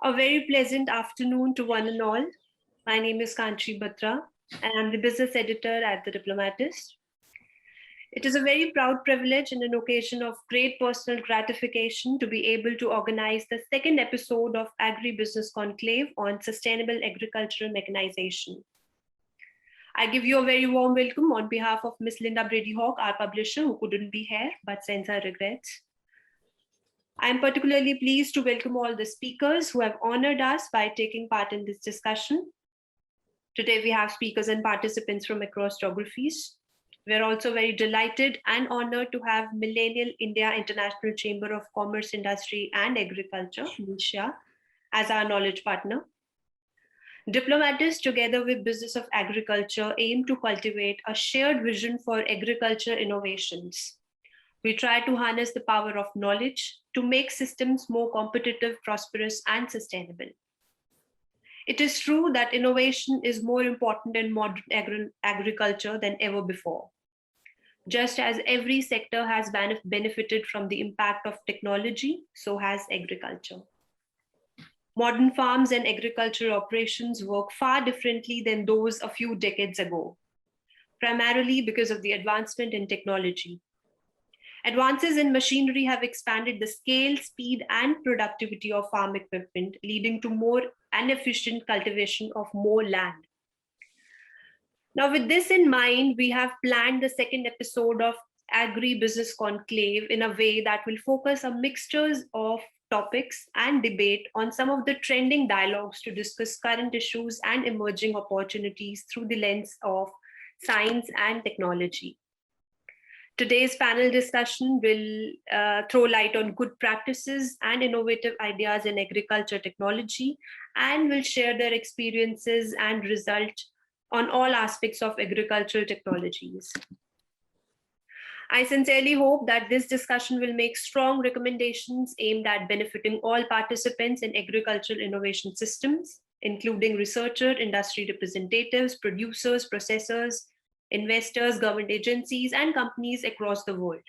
A very pleasant afternoon to one and all. My name is Kanchi Batra, and I'm the business editor at the Diplomatist. It is a very proud privilege and an occasion of great personal gratification to be able to organize the second episode of Agri Business Conclave on sustainable agricultural mechanization. I give you a very warm welcome on behalf of Ms. Linda Brady-Hawk, our publisher, who couldn't be here but sends her regrets. I am particularly pleased to welcome all the speakers who have honored us by taking part in this discussion. Today we have speakers and participants from across geographies. We are also very delighted and honored to have Millennial India International Chamber of Commerce, Industry and Agriculture, MIICCIA, as our knowledge partner. Diplomatists, together with Business of Agriculture, aim to cultivate a shared vision for agriculture innovations. We try to harness the power of knowledge to make systems more competitive, prosperous, and sustainable. It is true that innovation is more important in modern agriculture than ever before. Just as every sector has benefited from the impact of technology, so has agriculture. Modern farms and agricultural operations work far differently than those a few decades ago, primarily because of the advancement in technology. Advances in machinery have expanded the scale, speed, and productivity of farm equipment, leading to more and efficient cultivation of more land. Now, with this in mind, we have planned the second episode of Agri Business Conclave in a way that will focus on mixtures of topics and debate on some of the trending dialogues to discuss current issues and emerging opportunities through the lens of science and technology. Today's panel discussion will throw light on good practices and innovative ideas in agriculture technology, and will share their experiences and results on all aspects of agricultural technologies. I sincerely hope that this discussion will make strong recommendations aimed at benefiting all participants in agricultural innovation systems, including researchers, industry representatives, producers, processors, investors, government agencies, and companies across the world.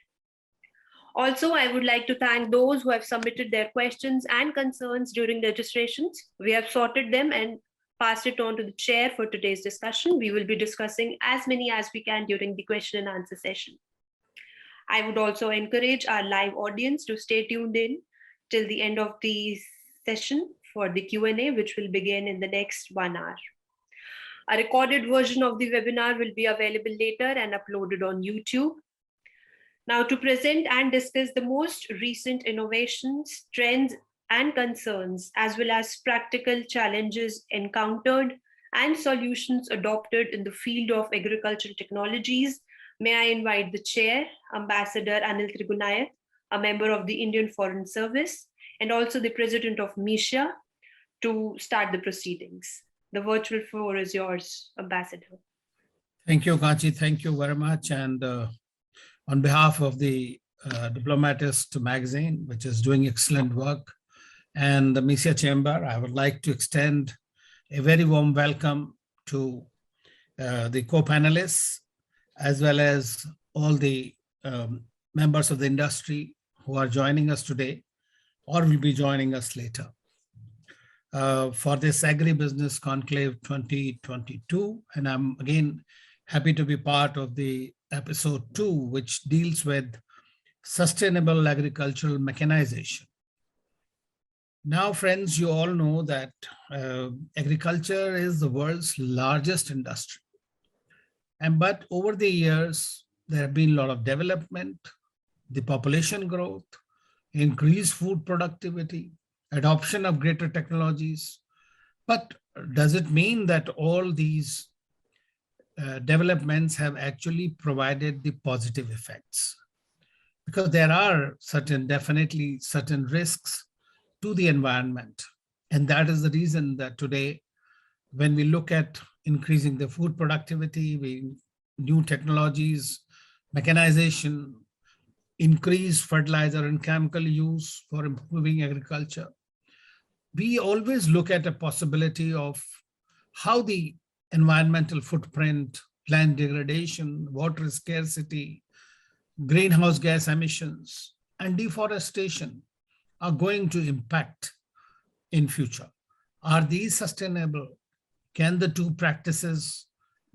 Also, I would like to thank those who have submitted their questions and concerns during registrations. We have sorted them and passed it on to the chair for today's discussion. We will be discussing as many as we can during the question and answer session. I would also encourage our live audience to stay tuned in till the end of the session for the Q&A, which will begin in the next 1 hour. A recorded version of the webinar will be available later and uploaded on YouTube. Now, to present and discuss the most recent innovations, trends, and concerns, as well as practical challenges encountered and solutions adopted in the field of agricultural technologies, may I invite the chair, Ambassador Anil Trigunayat, a member of the Indian Foreign Service, and also the president of MIICCIA, to start the proceedings. The virtual floor is yours, Ambassador. Thank you, Kanchi. Thank you very much. And on behalf of the Diplomatist magazine, which is doing excellent work, and the MIICCIA Chamber, I would like to extend a very warm welcome to the co-panelists, as well as all the members of the industry who are joining us today or will be joining us later. For this Agri Business Conclave 2022, and I'm again happy to be part of the episode 2, which deals with sustainable agricultural mechanization. Now, friends, you all know that agriculture is the world's largest industry. But over the years, there have been a lot of development, the population growth, increased food productivity, adoption of greater technologies. But does it mean that all these developments have actually provided the positive effects? Because there are definitely certain risks to the environment. And that is the reason that today, when we look at increasing the food productivity, new technologies, mechanization, increased fertilizer and chemical use for improving agriculture, we always look at a possibility of how the environmental footprint, land degradation, water scarcity, greenhouse gas emissions, and deforestation are going to impact in future? Are these sustainable? Can the two practices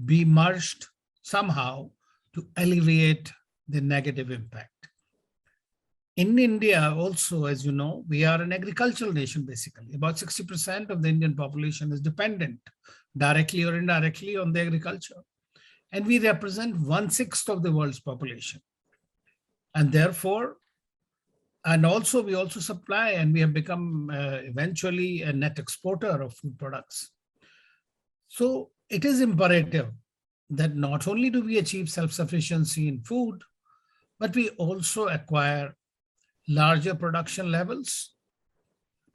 be merged somehow to alleviate the negative impact? In India also, as you know, we are an agricultural nation basically. About 60% of the Indian population is dependent directly or indirectly on the agriculture. And we represent 1/6 of the world's population. And therefore, and also we also supply, and we have become eventually a net exporter of food products. So it is imperative that not only do we achieve self-sufficiency in food, but we also acquire larger production levels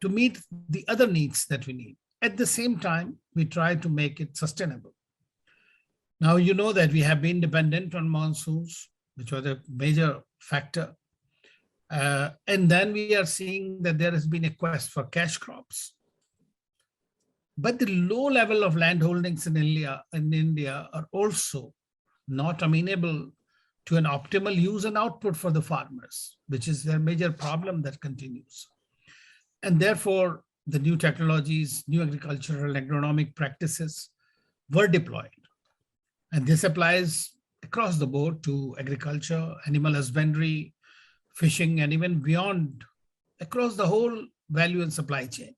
to meet the other needs that we need. At the same time, we try to make it sustainable. Now, you know that we have been dependent on monsoons, which was a major factor. And then we are seeing that there has been a quest for cash crops. But the low level of land holdings in India are also not amenable to an optimal use and output for the farmers, which is their major problem that continues. And therefore, the new technologies, new agricultural and agronomic practices were deployed. And this applies across the board to agriculture, animal husbandry, fishing, and even beyond, across the whole value and supply chain.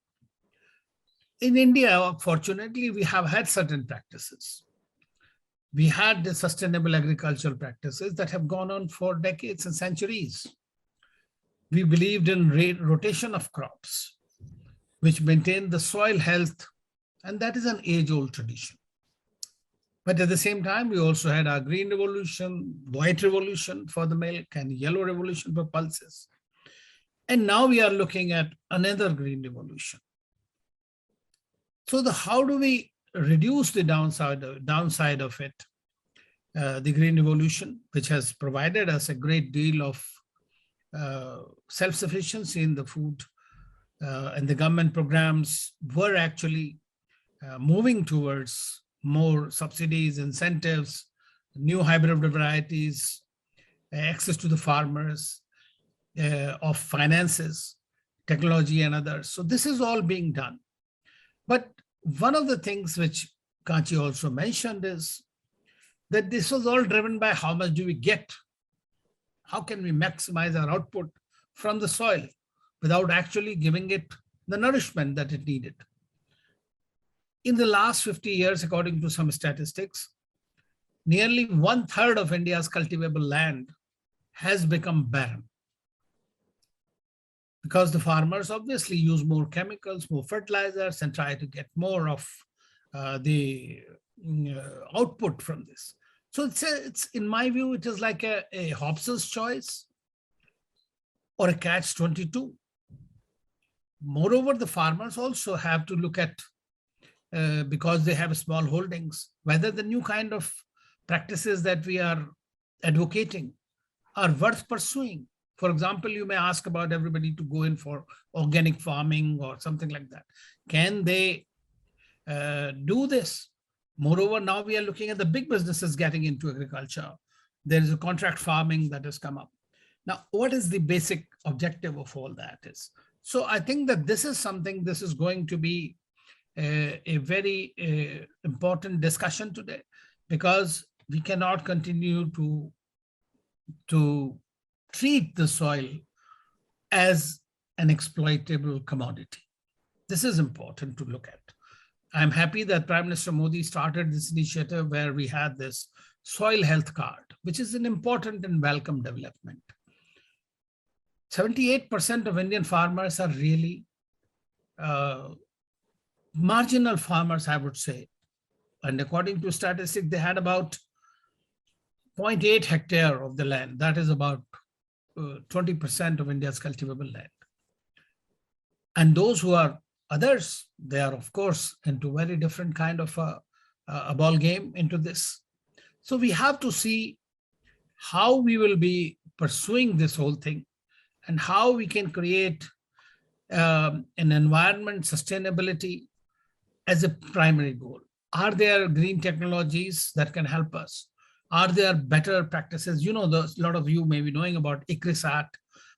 In India, fortunately, we have had certain practices. We had the sustainable agricultural practices that have gone on for decades and centuries. We believed in rotation of crops, which maintained the soil health, and that is an age-old tradition. But at the same time, we also had our green revolution, white revolution for the milk, and yellow revolution for pulses. And now we are looking at another green revolution. So how do we reduce the downside of it? The green revolution, which has provided us a great deal of self-sufficiency in the food, and the government programs were actually moving towards more subsidies, incentives, new hybrid varieties, access to the farmers, of finances, technology, and others. So this is all being done. But one of the things which Kanchi also mentioned is that this was all driven by how much do we get? How can we maximize our output from the soil without actually giving it the nourishment that it needed? In the last 50 years, according to some statistics, nearly 1/3 of India's cultivable land has become barren, because the farmers obviously use more chemicals, more fertilizers, and try to get more of the output from this. So it's in my view, it is like a Hobson's choice or a catch-22. Moreover, the farmers also have to look at, because they have small holdings, whether the new kind of practices that we are advocating are worth pursuing. For example, you may ask about everybody to go in for organic farming or something like that. Can they do this? Moreover, now we are looking at the big businesses getting into agriculture. There is a contract farming that has come up. Now, what is the basic objective of all that is? So I think that this is something, this is going to be a very important discussion today, because we cannot continue to treat the soil as an exploitable commodity. This is important to look at. I'm happy that Prime Minister Modi started this initiative where we had this soil health card, which is an important and welcome development. 78% of Indian farmers are really marginal farmers, I would say. And according to statistics, they had about 0.8 hectare of the land. That is about 20% of India's cultivable land. And those who are others, they are of course into very different kind of a ball game into this. So we have to see how we will be pursuing this whole thing and how we can create an environment sustainability as a primary goal. Are there green technologies that can help us? Are there better practices? You know, a lot of you may be knowing about ICCIA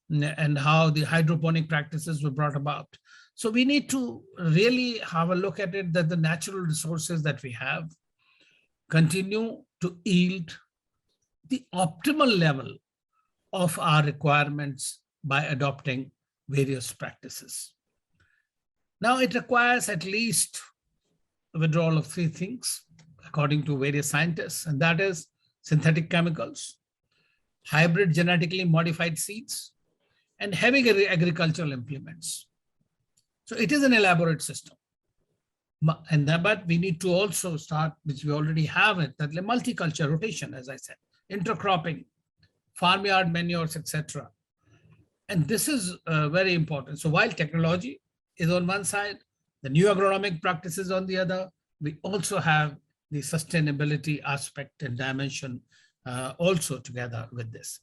and how the hydroponic practices were brought about. So we need to really have a look at it that the natural resources that we have continue to yield the optimal level of our requirements by adopting various practices. Now, it requires at least a withdrawal of three things, according to various scientists, and that is synthetic chemicals, hybrid genetically modified seeds, and heavy agricultural implements. So it is an elaborate system. But we need to also start, which we already have it, that multiculture rotation, as I said, intercropping, farmyard manures, etc. And this is very important. So while technology is on one side, the new agronomic practices on the other, we also have the sustainability aspect and dimension also together with this.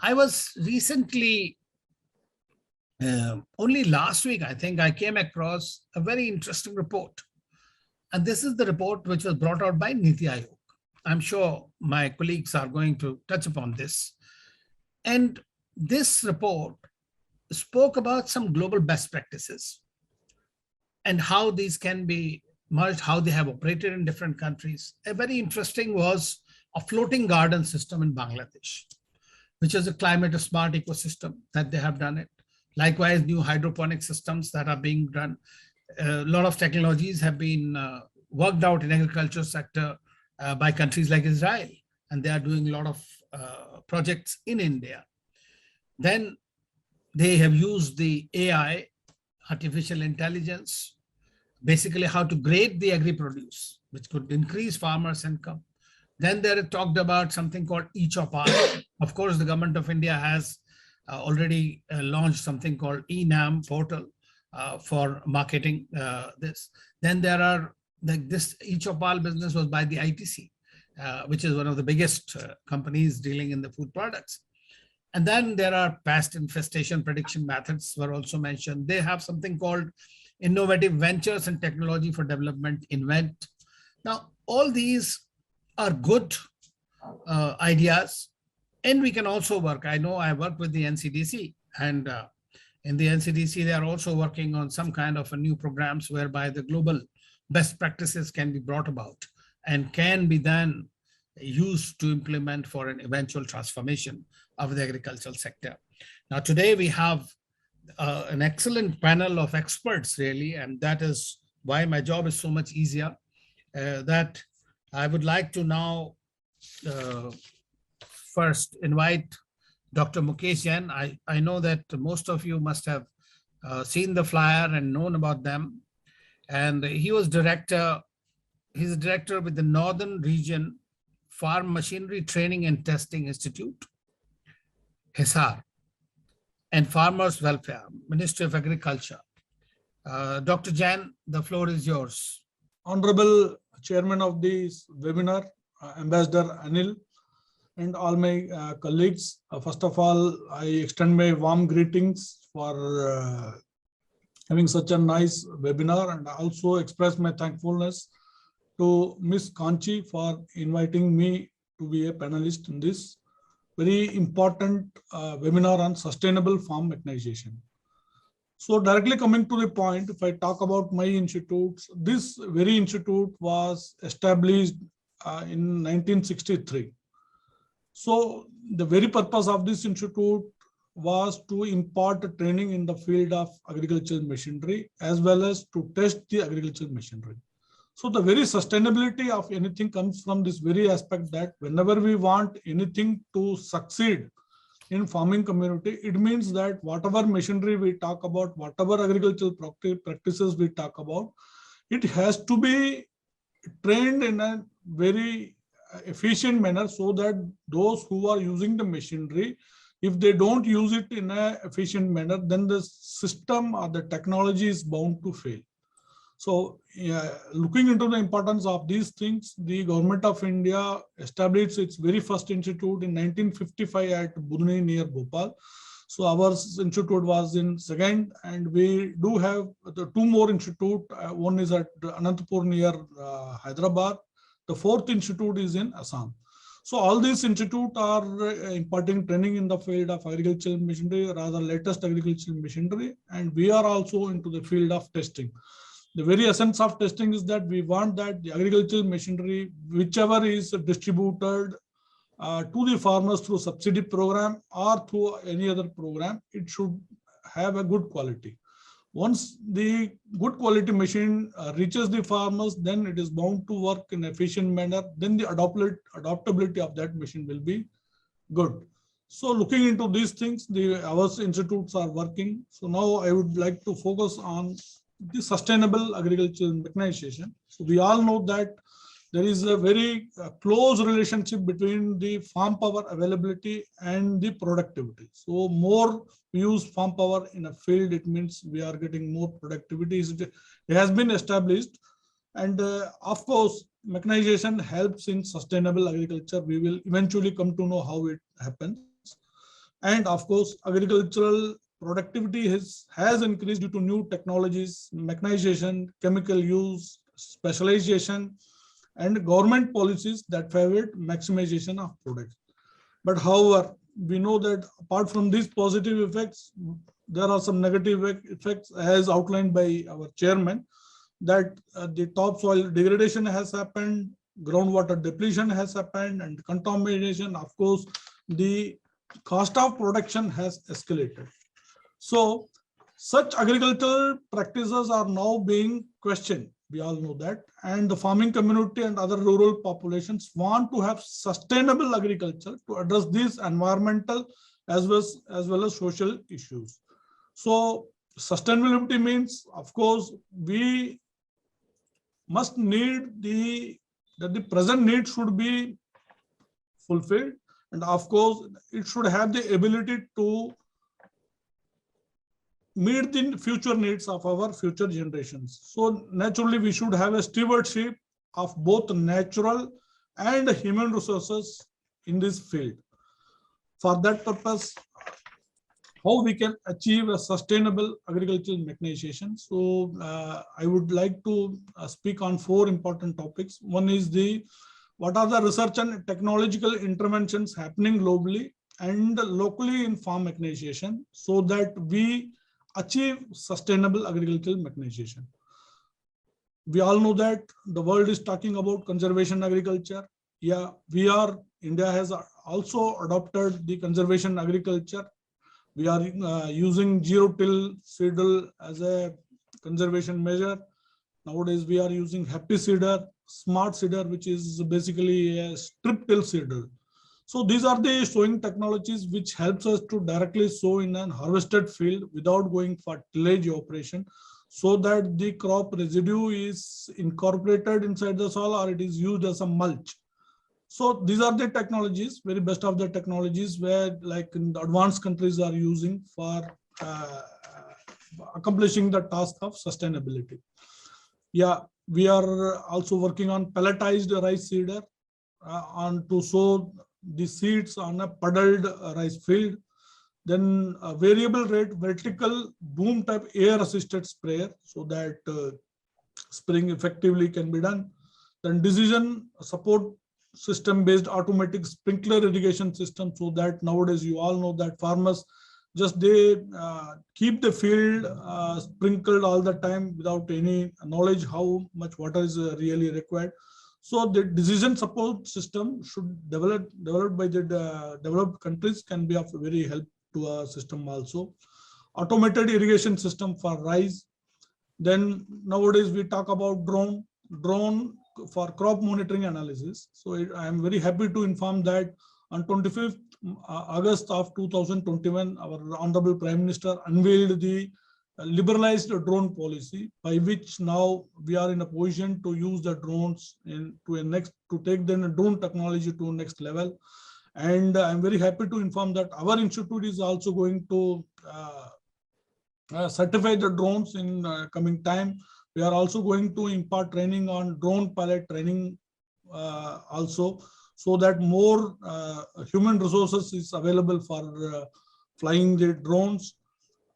I was recently, only last week, I think, I came across a very interesting report. And this is the report which was brought out by Niti Aayog. I'm sure my colleagues are going to touch upon this. And this report spoke about some global best practices and how these can be merged, how they have operated in different countries. A very interesting was a floating garden system in Bangladesh, which is a climate smart ecosystem that they have done it. Likewise, new hydroponic systems that are being done. A lot of technologies have been worked out in agriculture sector by countries like Israel, and they are doing a lot of projects in India. Then they have used the AI, artificial intelligence, basically how to grade the agri-produce, which could increase farmers' income. Then they talked about something called e-Chopal. Of course, the government of India has already launched something called e-NAM portal for marketing this. Then there are, like this e-Chopal business was by the ITC, which is one of the biggest companies dealing in the food products. And then there are pest infestation prediction methods were also mentioned. They have something called Innovative Ventures and Technology for Development, INVENT. Now, all these are good ideas, and we can also work. I know I work with the NCDC, and in the NCDC, they are also working on some kind of a new programs whereby the global best practices can be brought about and can be then used to implement for an eventual transformation of the agricultural sector. Now, today we have an excellent panel of experts, really, and that is why my job is so much easier. That I would like to now first invite Dr. Mukesh Jain. I know that most of you must have seen the flyer and known about them. And he was director, he's a director with the Northern Region Farm Machinery Training and Testing Institute, Hisar, and Farmers Welfare, Ministry of Agriculture. Dr. Jain, the floor is yours. Honorable Chairman of this webinar, Ambassador Anil, and all my colleagues. First of all, I extend my warm greetings for having such a nice webinar, and I also express my thankfulness to Ms. Kanchi for inviting me to be a panelist in this very important webinar on sustainable farm mechanization. So directly coming to the point, if I talk about my institute, this very institute was established in 1963. So the very purpose of this institute was to impart training in the field of agricultural machinery as well as to test the agricultural machinery. So the very sustainability of anything comes from this very aspect that whenever we want anything to succeed in farming community, it means that whatever machinery we talk about, whatever agricultural practices we talk about, it has to be trained in a very efficient manner so that those who are using the machinery, if they don't use it in an efficient manner, then the system or the technology is bound to fail. So looking into the importance of these things, the government of India established its very first institute in 1955 at Budni near Bhopal. So our institute was in second, and we do have the two more institute. One is at Anantapur near Hyderabad. The fourth institute is in Assam. So all these institutes are imparting training in the field of agricultural machinery, rather latest agricultural machinery, and we are also into the field of testing. The very essence of testing is that we want that the agricultural machinery, whichever is distributed to the farmers through subsidy program or through any other program, it should have a good quality. Once the good quality machine reaches the farmers, then it is bound to work in an efficient manner. Then the adaptability of that machine will be good. So looking into these things, our institutes are working. So now I would like to focus on the sustainable agricultural mechanization. So we all know that there is a very close relationship between the farm power availability and the productivity. So more we use farm power in a field, it means we are getting more productivity. It has been established. And of course, mechanization helps in sustainable agriculture. We will eventually come to know how it happens. And of course, agricultural productivity has increased due to new technologies, mechanization, chemical use, specialization, and government policies that favored maximization of products. But however, we know that apart from these positive effects, there are some negative effects as outlined by our chairman, that the topsoil degradation has happened, groundwater depletion has happened, and contamination. Of course, the cost of production has escalated. So such agricultural practices are now being questioned. We all know that. And the farming community and other rural populations want to have sustainable agriculture to address these environmental as well as social issues. So sustainability means, of course, we must need that the present need should be fulfilled. And of course, it should have the ability to meet the future needs of our future generations. So naturally, we should have a stewardship of both natural and human resources in this field. For that purpose, how we can achieve a sustainable agricultural mechanization. So I would like to speak on 4 important topics. One is what are the research and technological interventions happening globally and locally in farm mechanization, so that we achieve sustainable agricultural mechanization. We all know that the world is talking about conservation agriculture. Yeah, India has also adopted the conservation agriculture. We are using zero-till seedle as a conservation measure. Nowadays, we are using happy seeder, smart seeder, which is basically a strip-till seeder. So these are the sowing technologies which helps us to directly sow in an harvested field without going for tillage operation, so that the crop residue is incorporated inside the soil or it is used as a mulch. So these are the technologies, very best of the technologies, where like in the advanced countries are using for accomplishing the task of sustainability. Yeah, we are also working on pelletized rice seeder to sow the seeds on a puddled rice field. Then a variable rate vertical boom type air assisted sprayer, so that spraying effectively can be done. Then decision support system based automatic sprinkler irrigation system, so that nowadays you all know that farmers they keep the field sprinkled all the time without any knowledge how much water is really required. So the decision support system should developed by the developed countries can be of very help to a system also. Automated irrigation system for rice. Then nowadays we talk about drone for crop monitoring analysis. So I am very happy to inform that on 25th August of 2021, our Honorable Prime Minister unveiled the liberalized drone policy, by which now we are in a position to use the drones to take the drone technology to next level. And I'm very happy to inform that our institute is also going to certify the drones in coming time. We are also going to impart training on drone pilot training also, so that more human resources is available for flying the drones.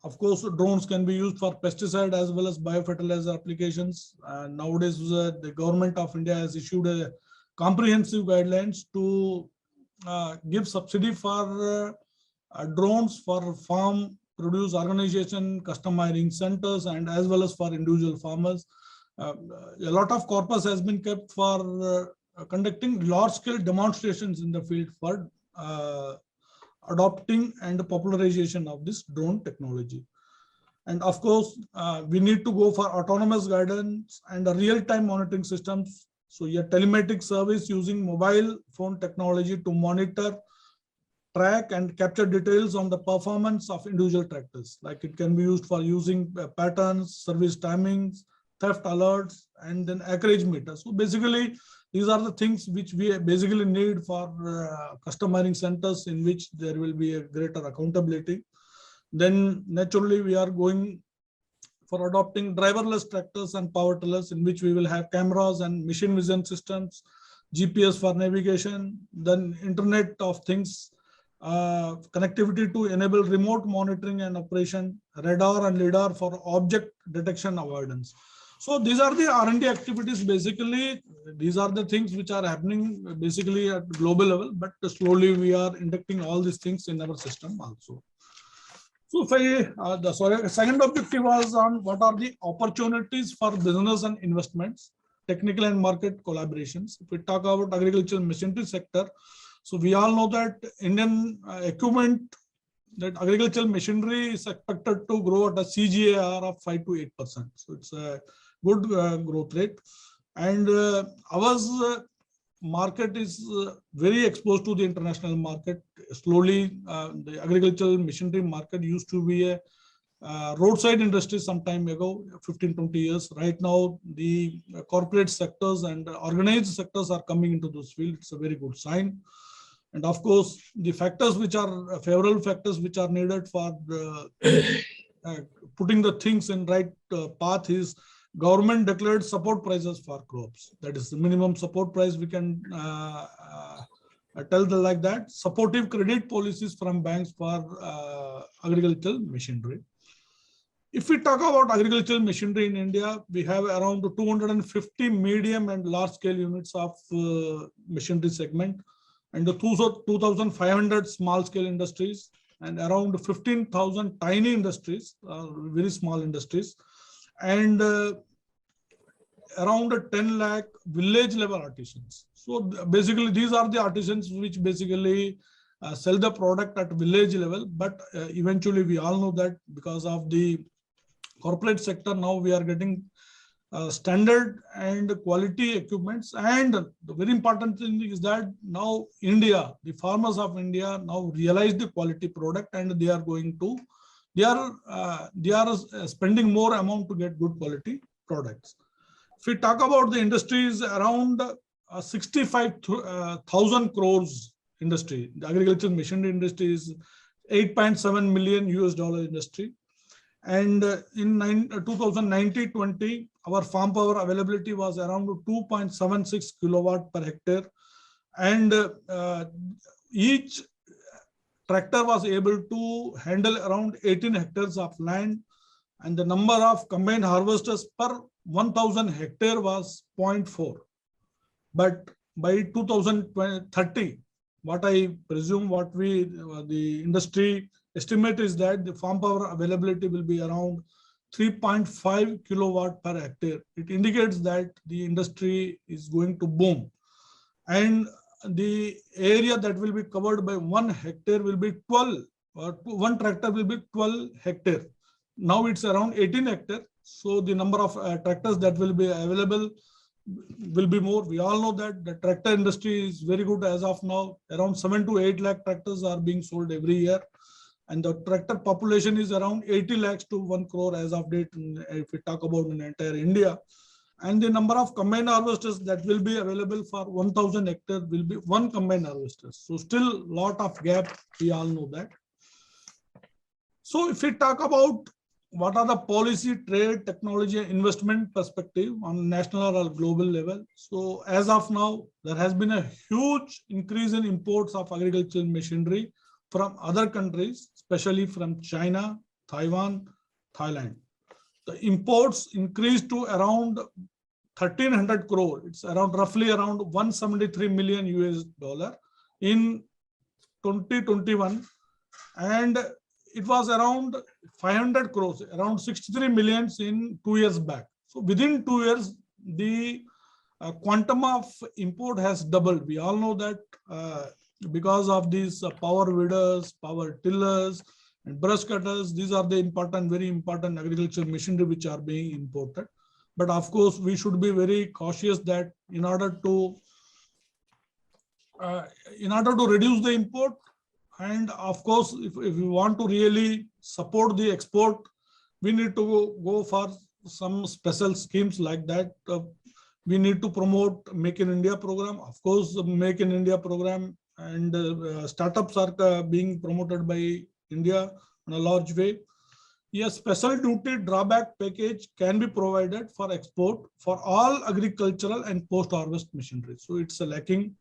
Of course, drones can be used for pesticide as well as biofertilizer applications. Nowadays, the government of India has issued a comprehensive guidelines to give subsidy for drones for farm produce organization, customizing centers, and as well as for individual farmers. A lot of corpus has been kept for conducting large-scale demonstrations in the field for adopting and popularization of this drone technology. And of course, we need to go for autonomous guidance and real-time monitoring systems. So a telematic service using mobile phone technology to monitor, track, and capture details on the performance of individual tractors. Like it can be used for using patterns, service timings, theft alerts, and then acreage meters. So basically, these are the things which we basically need for customizing centers in which there will be a greater accountability. Then naturally, we are going for adopting driverless tractors and power tillers in which we will have cameras and machine vision systems, GPS for navigation, then Internet of Things, connectivity to enable remote monitoring and operation, radar and lidar for object detection avoidance. So these are the R&D activities. Basically, these are the things which are happening basically at global level, but slowly we are inducting all these things in our system also. So the second objective was on what are the opportunities for business and investments, technical and market collaborations. If we talk about agricultural machinery sector, so we all know that Indian equipment, that agricultural machinery is expected to grow at a CAGR of 5 to 8%. So it's a good growth rate. And ours market is very exposed to the international market. Slowly, the agricultural machinery market used to be a roadside industry some time ago, 15, 20 years. Right now, the corporate sectors and organized sectors are coming into this field. It's a very good sign. And of course, the factors which are favorable factors which are needed for putting the things in right path is government declared support prices for crops. That is the minimum support price we can tell them like that. Supportive credit policies from banks for agricultural machinery. If we talk about agricultural machinery in India, we have around 250 medium and large scale units of machinery segment, and 2,500 small scale industries, and around 15,000 tiny industries, very small industries, and around 10 lakh village level artisans. So basically these are the artisans which basically sell the product at village level, but eventually we all know that because of the corporate sector, now we are getting standard and quality equipments. And the very important thing is that now India, the farmers of India now realize the quality product, and they are going to, they are spending more amount to get good quality products. If we talk about the industries, around 65,000 crores industry, the agricultural machinery industry is $8.7 million industry. And in 2019-20, our farm power availability was around 2.76 kilowatt per hectare. And each tractor was able to handle around 18 hectares of land. And the number of combined harvesters per 1,000 hectare was 0.4. But by 2030, what I presume, what we, the industry estimate is that the farm power availability will be around 3.5 kilowatt per hectare. It indicates that the industry is going to boom. And the area that will be covered by 1 hectare will be 12, or one tractor will be 12 hectare. Now it's around 18 hectare. So the number of tractors that will be available will be more. We all know that the tractor industry is very good as of now. Around 7 to 8 lakh tractors are being sold every year. And the tractor population is around 80 lakhs to 1 crore as of date, if we talk about in entire India. And the number of combined harvesters that will be available for 1,000 hectares will be 1 combined harvester. So still lot of gap, we all know that. So if we talk about what are the policy, trade, technology, and investment perspective on national or global level. So as of now, there has been a huge increase in imports of agricultural machinery from other countries, especially from China, Taiwan, Thailand. The imports increased to around 1,300 crore. It's around roughly around $173 million in 2021, and it was around 500 crores, around 63 millions in 2 years back. So within 2 years, the quantum of import has doubled. We all know that because of these power weeders, power tillers, and brush cutters, these are the important, very important agricultural machinery which are being imported. But of course, we should be very cautious that in order to reduce the import, and of course, if we want to really support the export, we need to go for some special schemes like that. We need to promote Make in India program. Of course, the Make in India program and startups are being promoted by India in a large way. Yes, special duty drawback package can be provided for export for all agricultural and post-harvest machinery. So it's lacking.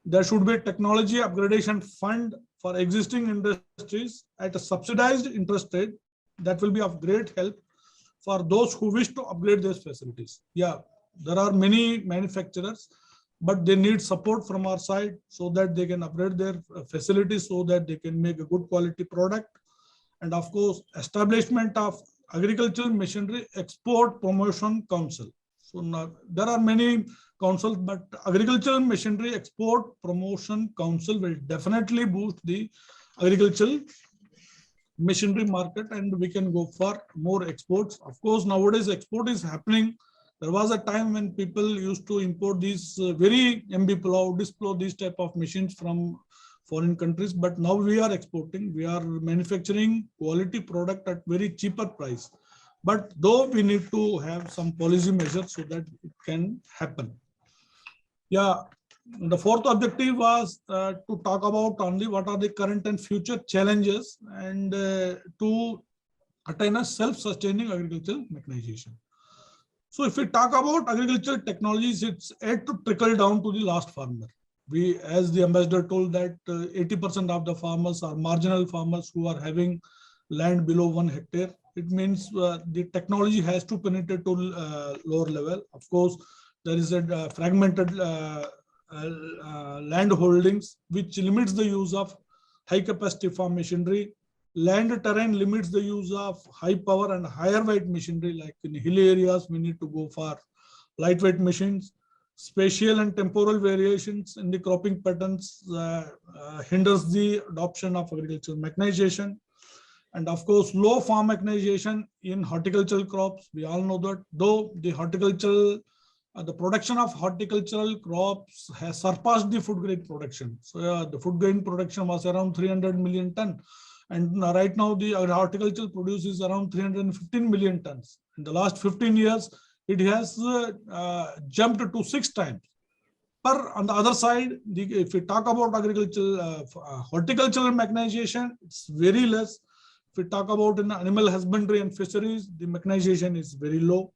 There should be a technology upgradation fund for existing industries at a subsidized interest rate that will be of great help for those who wish to upgrade their facilities. Yeah, there are many manufacturers, but they need support from our side so that they can upgrade their facilities so that they can make a good quality product. And of course, establishment of Agricultural Machinery Export Promotion Council. So now there are many councils, but Agricultural Machinery Export Promotion Council will definitely boost the agricultural machinery market, and we can go for more exports. Of course, nowadays export is happening. There was a time when people used to import these very MB plow, disc plow, these type of machines from foreign countries, but now we are exporting. We are manufacturing quality product at very cheaper price. But though we need to have some policy measures so that it can happen. Yeah, the fourth objective was to talk about only what are the current and future challenges and to attain a self-sustaining agricultural mechanization. So if we talk about agricultural technologies, it's yet to trickle down to the last farmer. We, as the ambassador told, that 80% of the farmers are marginal farmers who are having land below 1 hectare. It means the technology has to penetrate to lower level. Of course, there is a fragmented land holdings, which limits the use of high capacity farm machinery. Land terrain limits the use of high power and higher weight machinery. Like in hill areas, we need to go for lightweight machines. Spatial and temporal variations in the cropping patterns hinders the adoption of agricultural mechanization. And of course, low farm mechanization in horticultural crops. We all know that though the horticultural, the production of horticultural crops has surpassed the food grain production. So the food grain production was around 300 million ton. And right now the horticultural produce is around 315 million tons. In the last 15 years, it has jumped to 6 times. But on the other side, if we talk about agricultural, horticultural mechanization, it's very less. If we talk about in animal husbandry and fisheries, the mechanization is very low.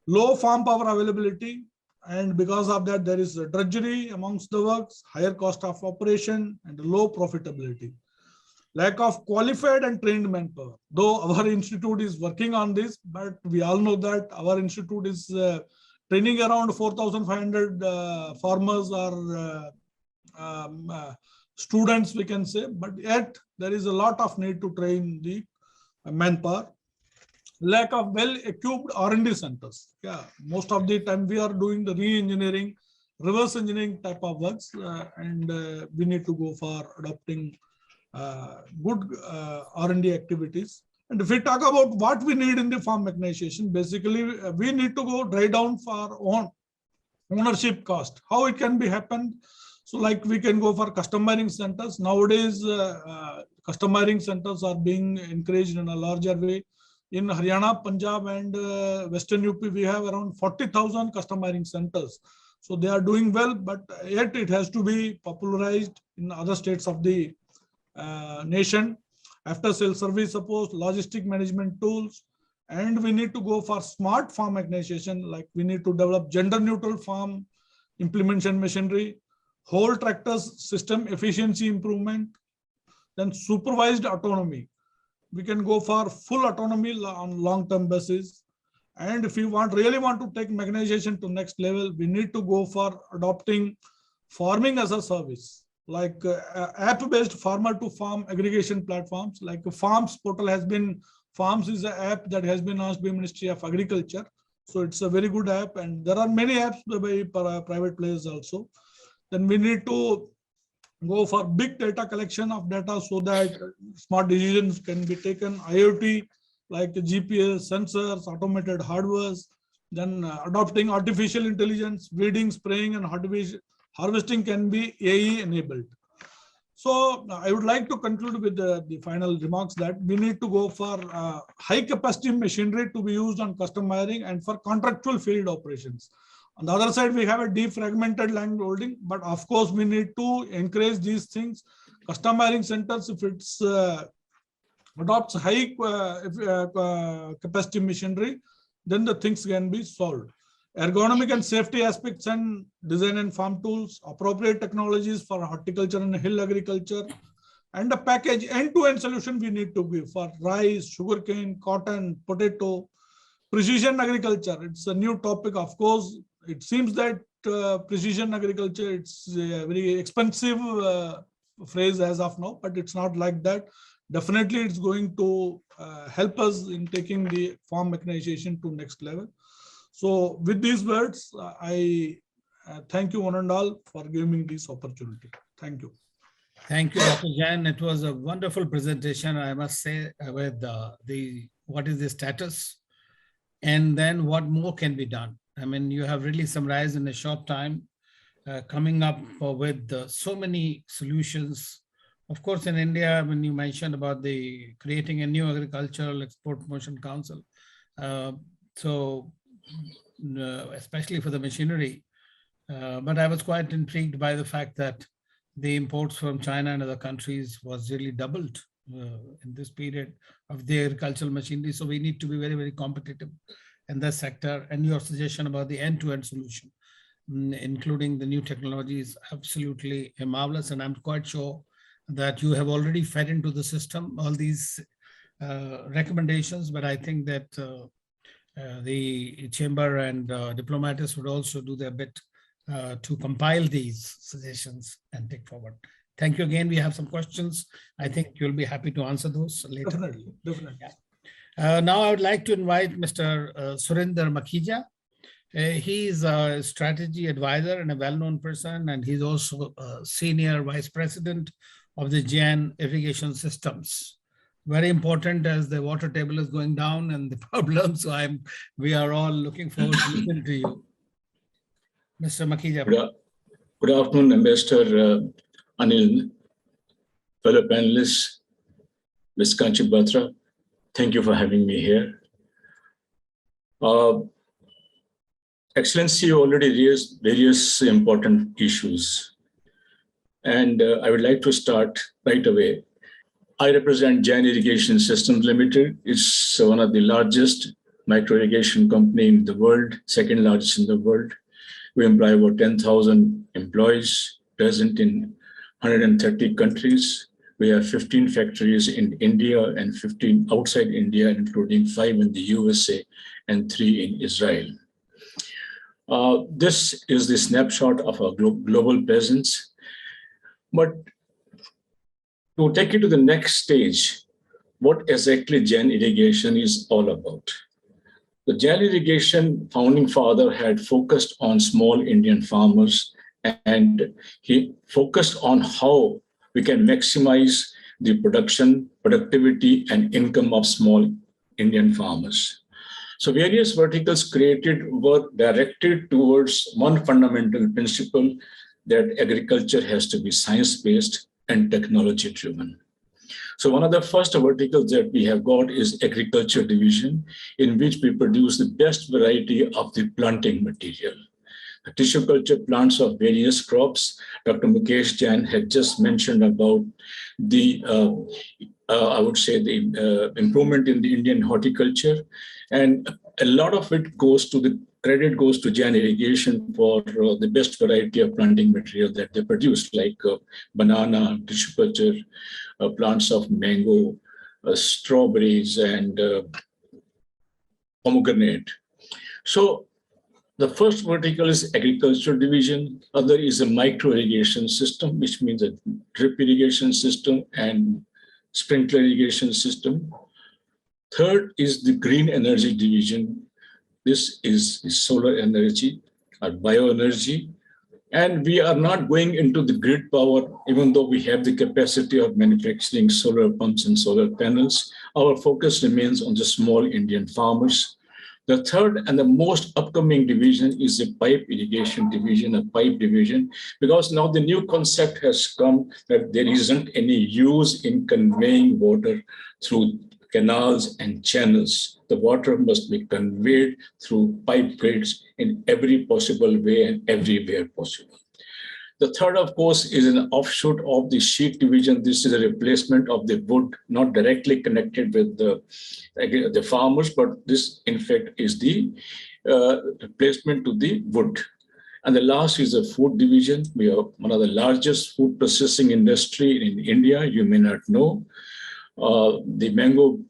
Low farm power availability, and because of that, there is drudgery amongst the works, higher cost of operation, and low profitability. Lack of qualified and trained manpower. Though our institute is working on this, but we all know that our institute is training around 4,500 farmers or students, we can say, but yet there is a lot of need to train the manpower. Lack of well-equipped R&D centers. Yeah, most of the time we are doing the re-engineering, reverse engineering type of works, and we need to go for adopting good R&D activities. And if we talk about what we need in the farm mechanization, basically we need to go dry down for ownership cost. How it can be happened? So like we can go for customizing centers. Nowadays, customizing centers are being encouraged in a larger way. In Haryana, Punjab and Western UP, we have around 40,000 customizing centers. So they are doing well, but yet it has to be popularized in other states of the nation. After sales service support, logistic management tools, and we need to go for smart farm mechanization. Like we need to develop gender neutral farm implementation machinery, whole tractors system efficiency improvement, then supervised autonomy. We can go for full autonomy on long-term basis. And if we really want to take mechanization to next level, we need to go for adopting farming as a service. like app-based farmer-to-farm aggregation platforms. Like Farms portal has been, Farms is an app that has been launched by Ministry of Agriculture. So it's a very good app, and there are many apps by private players also. Then we need to go for big data collection of data so that smart decisions can be taken. IoT, like GPS, sensors, automated hardwares, then adopting artificial intelligence, weeding, spraying, and harvesting can be AI enabled. So I would like to conclude with the final remarks that we need to go for high capacity machinery to be used on custom hiring and for contractual field operations. On the other side, we have a defragmented land holding, but of course we need to encourage these things. Custom hiring centers, if it's adopts high capacity machinery, then the things can be solved. Ergonomic and safety aspects and design and farm tools, appropriate technologies for horticulture and hill agriculture, and a package end-to-end solution we need to give for rice, sugarcane, cotton, potato, precision agriculture. It's a new topic. Of course, it seems that precision agriculture, it's a very expensive phrase as of now, but it's not like that. Definitely, it's going to help us in taking the farm mechanization to next level. So with these words, I thank you one and all for giving me this opportunity. Thank you. Thank you, Dr. Jain. It was a wonderful presentation, I must say, with what is the status and then what more can be done. I mean, you have really summarized in a short time, coming up with so many solutions. Of course, in India, when you mentioned about the creating a new agricultural export promotion council, especially for the machinery, but I was quite intrigued by the fact that the imports from China and other countries was really doubled in this period of the agricultural machinery. So we need to be very, very competitive in this sector. And your suggestion about the end-to-end solution, including the new technology, is absolutely marvelous. And I'm quite sure that you have already fed into the system all these recommendations, but I think that the chamber and diplomatists would also do their bit to compile these suggestions and take forward. Thank you again. We have some questions. I think you'll be happy to answer those later. Definitely, definitely. Yeah. Now I would like to invite Mr. Surinder Makhija. He's a strategy advisor and a well-known person, and he's also a senior vice president of the Jain Irrigation Systems. Very important as the water table is going down and the problems. So we are all looking forward to listening to you. Mr. Makhija. Good afternoon, Ambassador Anil, fellow panelists, Ms. Kanchi Batra. Thank you for having me here. Excellency, you already raised various important issues. And I would like to start right away. I represent Jain Irrigation Systems Limited. It's one of the largest micro irrigation company in the world, second largest in the world. We employ about 10,000 employees present in 130 countries. We have 15 factories in India and 15 outside India, including 5 in the USA and 3 in Israel. This is the snapshot of our global presence. But to take you to the next stage, what exactly Jain Irrigation is all about. The Jain Irrigation founding father had focused on small Indian farmers, and he focused on how we can maximize the production, productivity, and income of small Indian farmers. So various verticals created were directed towards one fundamental principle, that agriculture has to be science-based and technology-driven. So one of the first verticals that we have got is agriculture division, in which we produce the best variety of the planting material. The tissue culture plants of various crops. Dr. Mukesh Jain had just mentioned about the, I would say, the improvement in the Indian horticulture. And a lot of it goes to the credit goes to Jain Irrigation for the best variety of planting material that they produce, like banana, tissue culture, plants of mango, strawberries, and pomegranate. So the first vertical is agricultural division. Other is a micro irrigation system, which means a drip irrigation system and sprinkler irrigation system. Third is the green energy division. This is the solar energy or bioenergy. And we are not going into the grid power, even though we have the capacity of manufacturing solar pumps and solar panels. Our focus remains on the small Indian farmers. The third and the most upcoming division is the pipe irrigation division, a pipe division, because now the new concept has come that there isn't any use in conveying water through canals and channels. The water must be conveyed through pipe grids in every possible way and everywhere possible. The third, of course, is an offshoot of the sheet division. This is a replacement of the wood, not directly connected with the farmers, but this, in fact, is the replacement to the wood. And the last is the food division. We are one of the largest food processing industry in India. You may not know. The mango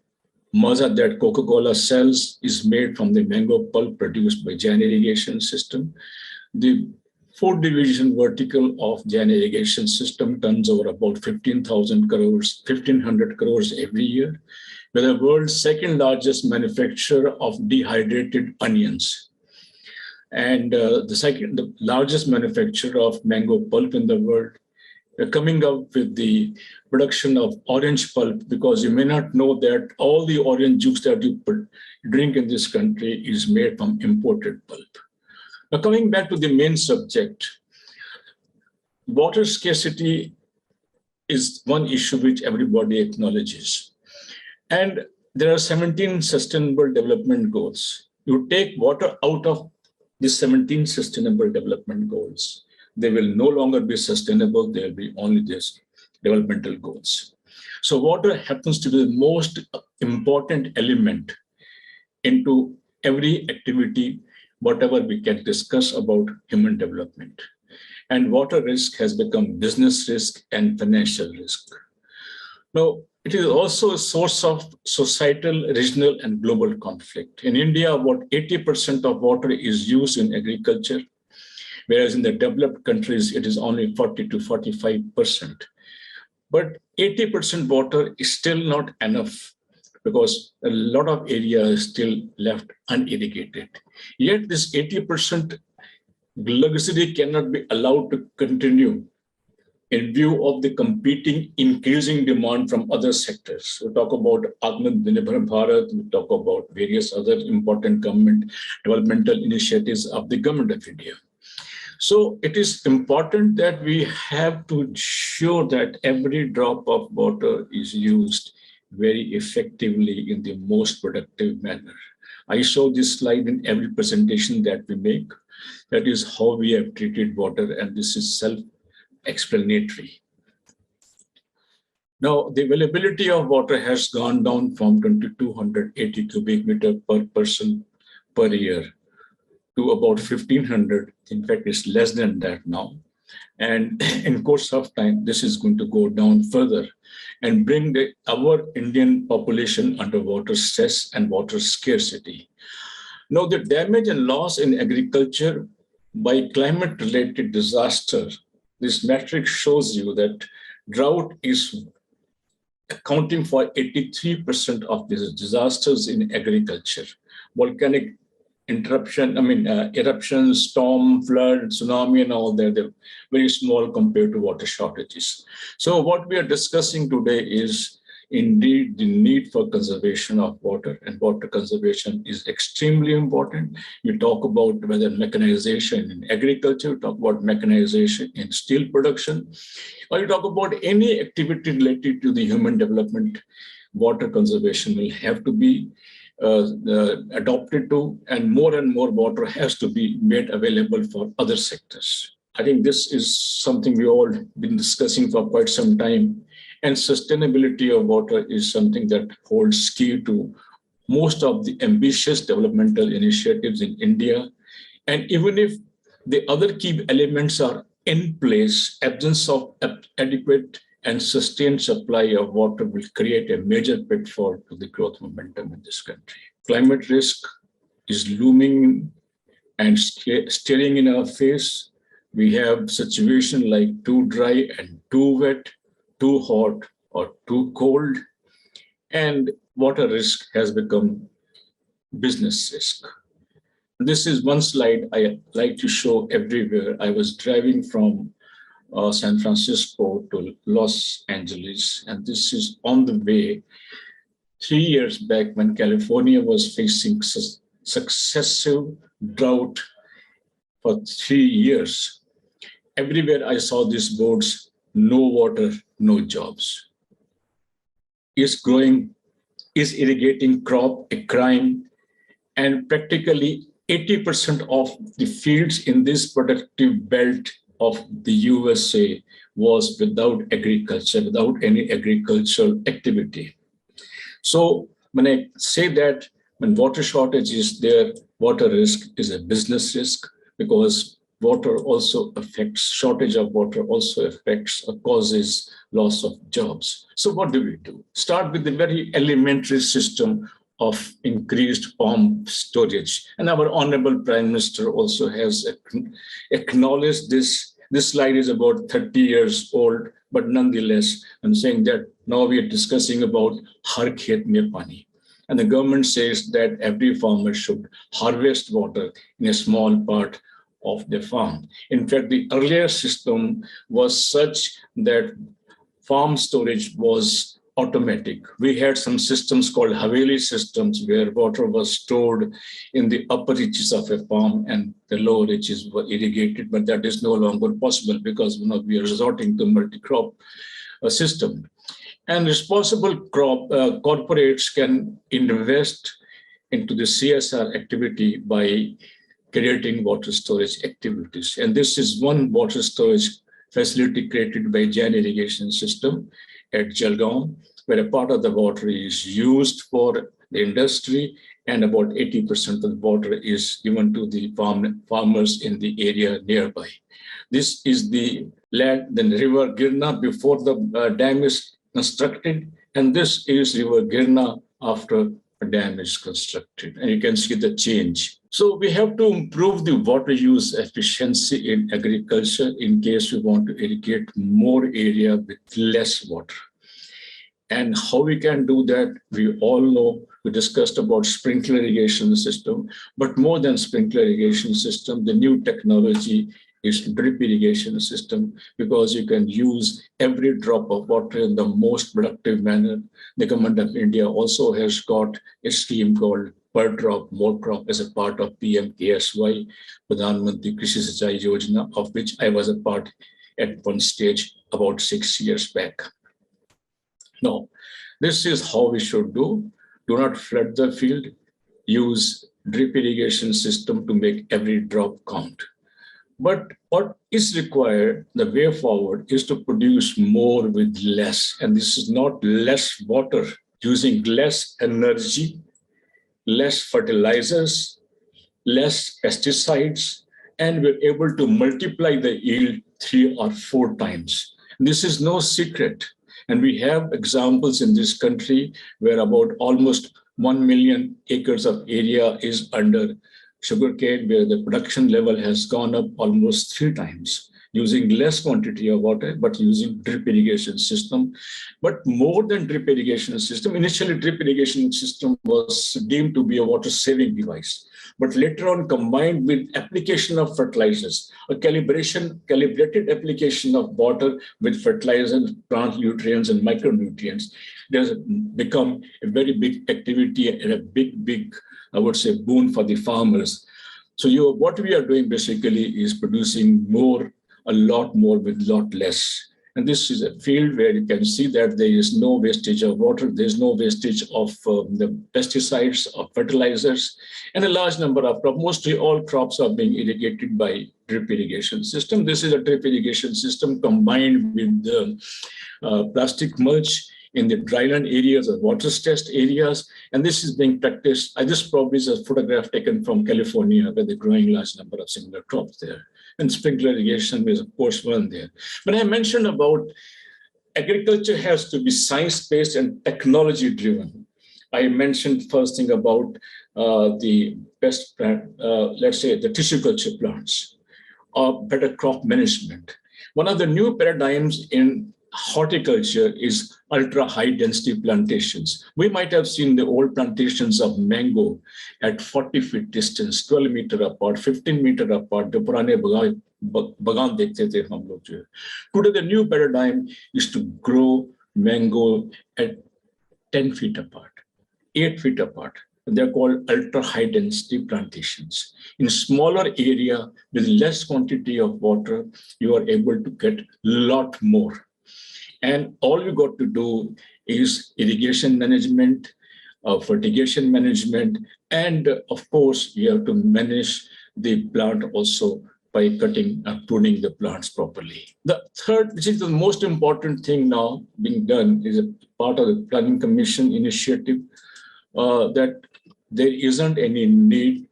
maza that Coca-Cola sells is made from the mango pulp produced by Jain irrigation system. The food division vertical of Jain irrigation system turns over about 15,000 crores, 1,500 crores every year. We're the world's second largest manufacturer of dehydrated onions. And the largest manufacturer of mango pulp in the world. We're coming up with the production of orange pulp, because you may not know that all the orange juice that you drink in this country is made from imported pulp. Now, coming back to the main subject, water scarcity is one issue which everybody acknowledges. And there are 17 sustainable development goals. You take water out of the 17 sustainable development goals, they will no longer be sustainable, there will be only these developmental goals. So water happens to be the most important element into every activity, whatever we can discuss about human development. And water risk has become business risk and financial risk. Now, it is also a source of societal, regional, and global conflict. In India, about 80% of water is used in agriculture, whereas in the developed countries, it is only 40 to 45%. But 80% water is still not enough, because a lot of area is still left unirrigated. Yet this 80% luxury cannot be allowed to continue in view of the competing increasing demand from other sectors. We talk about Atmanirbhar Bharat, we talk about various other important government developmental initiatives of the government of India. So it is important that we have to ensure that every drop of water is used very effectively in the most productive manner. I show this slide in every presentation that we make. That is how we have treated water, and this is self-explanatory. Now, the availability of water has gone down from 2,280 cubic meter per person per year to about 1,500. In fact, it's less than that now. And in course of time, this is going to go down further and bring our Indian population under water stress and water scarcity. Now, the damage and loss in agriculture by climate-related disaster, this metric shows you that drought is accounting for 83% of these disasters in agriculture. Volcanic eruptions, storm, flood, tsunami, and all that, they're very small compared to water shortages. So what we are discussing today is indeed the need for conservation of water, and water conservation is extremely important. You talk about whether mechanization in agriculture, you talk about mechanization in steel production, or you talk about any activity related to the human development, water conservation will have to be adopted to, and more water has to be made available for other sectors. I think this is something we all been discussing for quite some time, and sustainability of water is something that holds key to most of the ambitious developmental initiatives in India. And even if the other key elements are in place, absence of adequate and sustained supply of water will create a major pitfall to the growth momentum in this country. Climate risk is looming and staring in our face. We have situation like too dry and too wet, too hot or too cold, and water risk has become business risk. This is one slide I like to show everywhere. I was driving from San Francisco to Los Angeles, and this is on the way 3 years back when California was facing successive drought for 3 years. Everywhere I saw these boards, no water, no jobs. Is irrigating crop a crime? And practically 80% of the fields in this productive belt of the USA was without agriculture, without any agricultural activity. So when I say that when water shortage is there, water risk is a business risk, because water also affects, shortage of water also affects or causes loss of jobs. So what do we do? Start with the very elementary system of increased pump storage. And our Honorable Prime Minister also has acknowledged this. This slide is about 30 years old, but nonetheless, I'm saying that now we are discussing about Har Khet Mein Pani. And the government says that every farmer should harvest water in a small part of the farm. In fact, the earlier system was such that farm storage was automatic. We had some systems called Haveli systems where water was stored in the upper reaches of a farm and the lower reaches were irrigated, but that is no longer possible because we are resorting to multi-crop system. And responsible corporates can invest into the CSR activity by creating water storage activities. And this is one water storage facility created by Jain irrigation system at Jalgaon, where a part of the water is used for the industry and about 80% of the water is given to the farmers in the area nearby. This is the land, the river Girna before the dam is constructed, and this is river Girna after a dam is constructed, and you can see the change. So we have to improve the water use efficiency in agriculture in case we want to irrigate more area with less water. And how we can do that, we all know, we discussed about sprinkler irrigation system, but more than sprinkler irrigation system, the new technology is drip irrigation system, because you can use every drop of water in the most productive manner. The government of India also has got a scheme called Per Drop, More Crop as a part of PMKSY, Pradhan Mantri Krishi Sinchai Yojana, of which I was a part at one stage about 6 years back. Now, this is how we should do. Do not flood the field. Use drip irrigation system to make every drop count. But what is required, the way forward, is to produce more with less. And this is not less water, using less energy, less fertilizers, less pesticides, and we're able to multiply the yield 3 or 4 times. This is no secret. And we have examples in this country where about almost 1 million acres of area is under sugarcane, where the production level has gone up almost 3 times, using less quantity of water, but using drip irrigation system. But more than drip irrigation system, initially drip irrigation system was deemed to be a water saving device. But later on, combined with application of fertilizers, a calibrated application of water with fertilizers, plant nutrients, and micronutrients, there's become a very big activity and a big, I would say, boon for the farmers. So what we are doing basically is producing more, a lot more with a lot less. And this is a field where you can see that there is no wastage of water, there's no wastage of the pesticides or fertilizers, and a large number of crops, mostly all crops are being irrigated by drip irrigation system. This is a drip irrigation system combined with the plastic mulch in the dryland areas or water stressed areas. And this is being practiced. This probably is a photograph taken from California where they're growing large number of similar crops there. And sprinkler irrigation is, of course, one there. But I mentioned about agriculture has to be science-based and technology-driven. I mentioned first thing about the best plant, let's say the tissue culture plants, or better crop management. One of the new paradigms in horticulture is ultra high density plantations. We might have seen the old plantations of mango at 40 feet distance, 12 meter apart, 15 meter apart. The purane bagan dekhte the hum log jo. Today, the new paradigm is to grow mango at 10 feet apart, 8 feet apart. They're called ultra high density plantations. In smaller area with less quantity of water, you are able to get a lot more. And all you got to do is irrigation management, fertigation management, and of course, you have to manage the plant also by cutting and pruning the plants properly. The third, which is the most important thing now being done, is a part of the Planning Commission initiative, that there isn't any need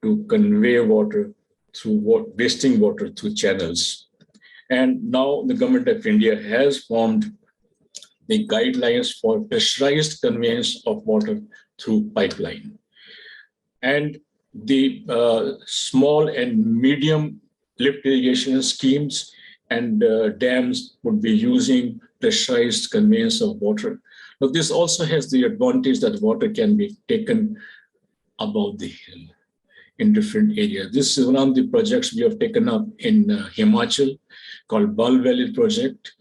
to convey water through wasting water through channels. And now the government of India has formed the guidelines for pressurized conveyance of water through pipeline. And the small and medium lift irrigation schemes and dams would be using pressurized conveyance of water. Now, this also has the advantage that water can be taken above the hill in different areas. This is one of the projects we have taken up in Himachal called Bal Valley project.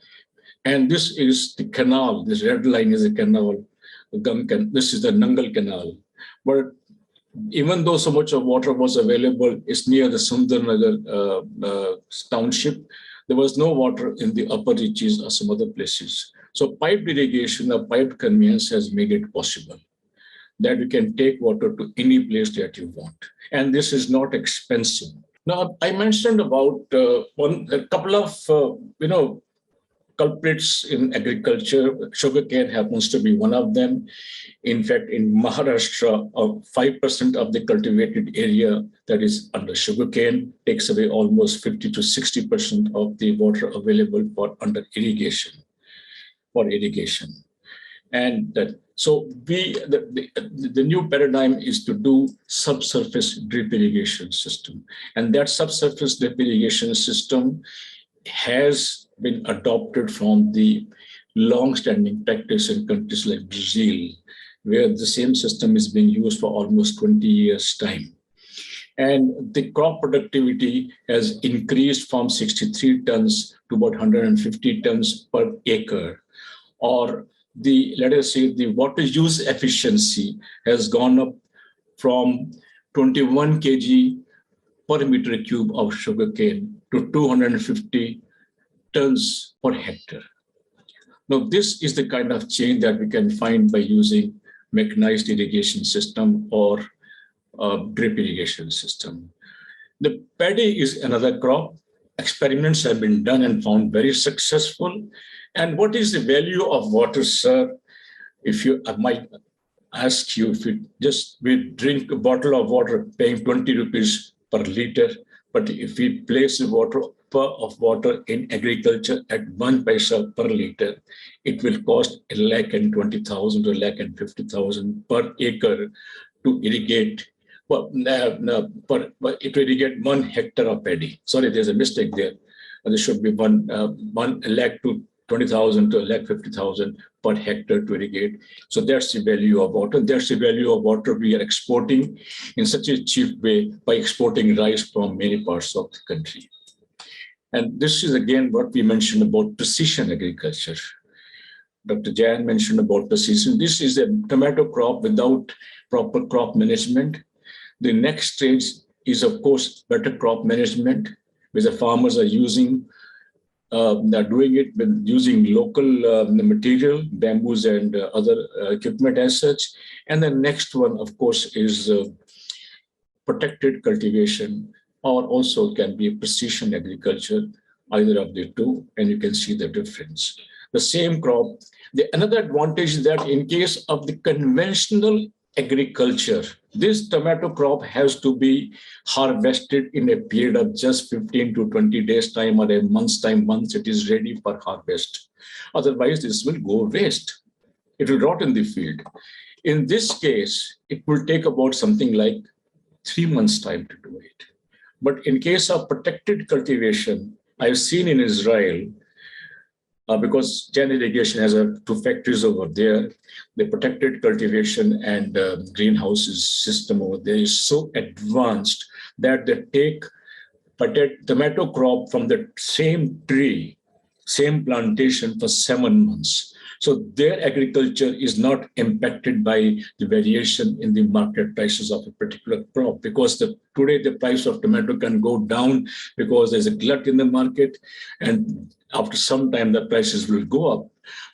And this is the canal, this red line is a canal, this is the Nangal canal. But even though so much of water was available, it's near the Sundarnagar township, there was no water in the upper reaches or some other places. So piped irrigation or piped conveyance has made it possible that you can take water to any place that you want. And this is not expensive. Now, I mentioned about a couple of, culprits in agriculture. Sugarcane happens to be one of them. In fact, in Maharashtra, 5% of the cultivated area that is under sugarcane takes away almost 50 to 60% of the water available for under irrigation, And that, so the new paradigm is to do subsurface drip irrigation system. And that subsurface drip irrigation system has been adopted from the long-standing practice in countries like Brazil, where the same system is being used for almost 20 years' time. And the crop productivity has increased from 63 tons to about 150 tons per acre. Or let us say the water use efficiency has gone up from 21 kg per meter cube of sugarcane to 250 tons per hectare. Now, this is the kind of change that we can find by using mechanized irrigation system or drip irrigation system. The paddy is another crop. Experiments have been done and found very successful. And what is the value of water, sir? I might ask you, we drink a bottle of water paying 20 rupees per liter, but if we place the water of water in agriculture at 1 paisa per liter, it will cost 1,20,000 or 1,50,000 per acre to irrigate. Well, it will irrigate 1 hectare of paddy. Sorry, there's a mistake there. There should be 1 lakh to 20,000 to 1,50,000 per hectare to irrigate. So that's the value of water. That's the value of water we are exporting in such a cheap way by exporting rice from many parts of the country. And this is again what we mentioned about precision agriculture. Dr. Jain mentioned about precision. This is a tomato crop without proper crop management. The next stage is, of course, better crop management, where the farmers are using. They're doing it with using local material, bamboos and other equipment as such. And the next one, of course, is protected cultivation, or also can be precision agriculture, either of the two, and you can see the difference. The same crop. Another advantage is that in case of the conventional agriculture, this tomato crop has to be harvested in a period of just 15 to 20 days time or a month's time once it is ready for harvest. Otherwise, this will go waste. It will rot in the field. In this case, it will take about something like 3 months' time to do it. But in case of protected cultivation, I've seen in Israel, because Jain Irrigation has 2 factories over there, the protected cultivation and greenhouses system over there is so advanced that they take tomato crop from the same tree, same plantation for 7 months. So their agriculture is not impacted by the variation in the market prices of a particular crop, because today the price of tomato can go down because there's a glut in the market, and after some time the prices will go up.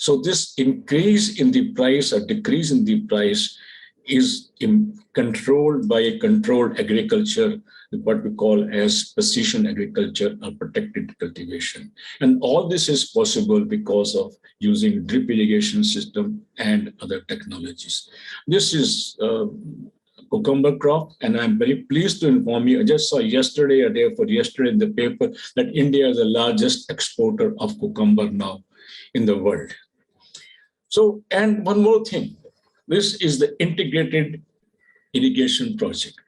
So this increase in the price or decrease in the price is controlled by a controlled agriculture, what we call as precision agriculture or protected cultivation. And all this is possible because of using drip irrigation system and other technologies. This is cucumber crop, and I'm very pleased to inform you, I just saw yesterday in the paper that India is the largest exporter of cucumber now in the world. So, and one more thing, this is the integrated irrigation project.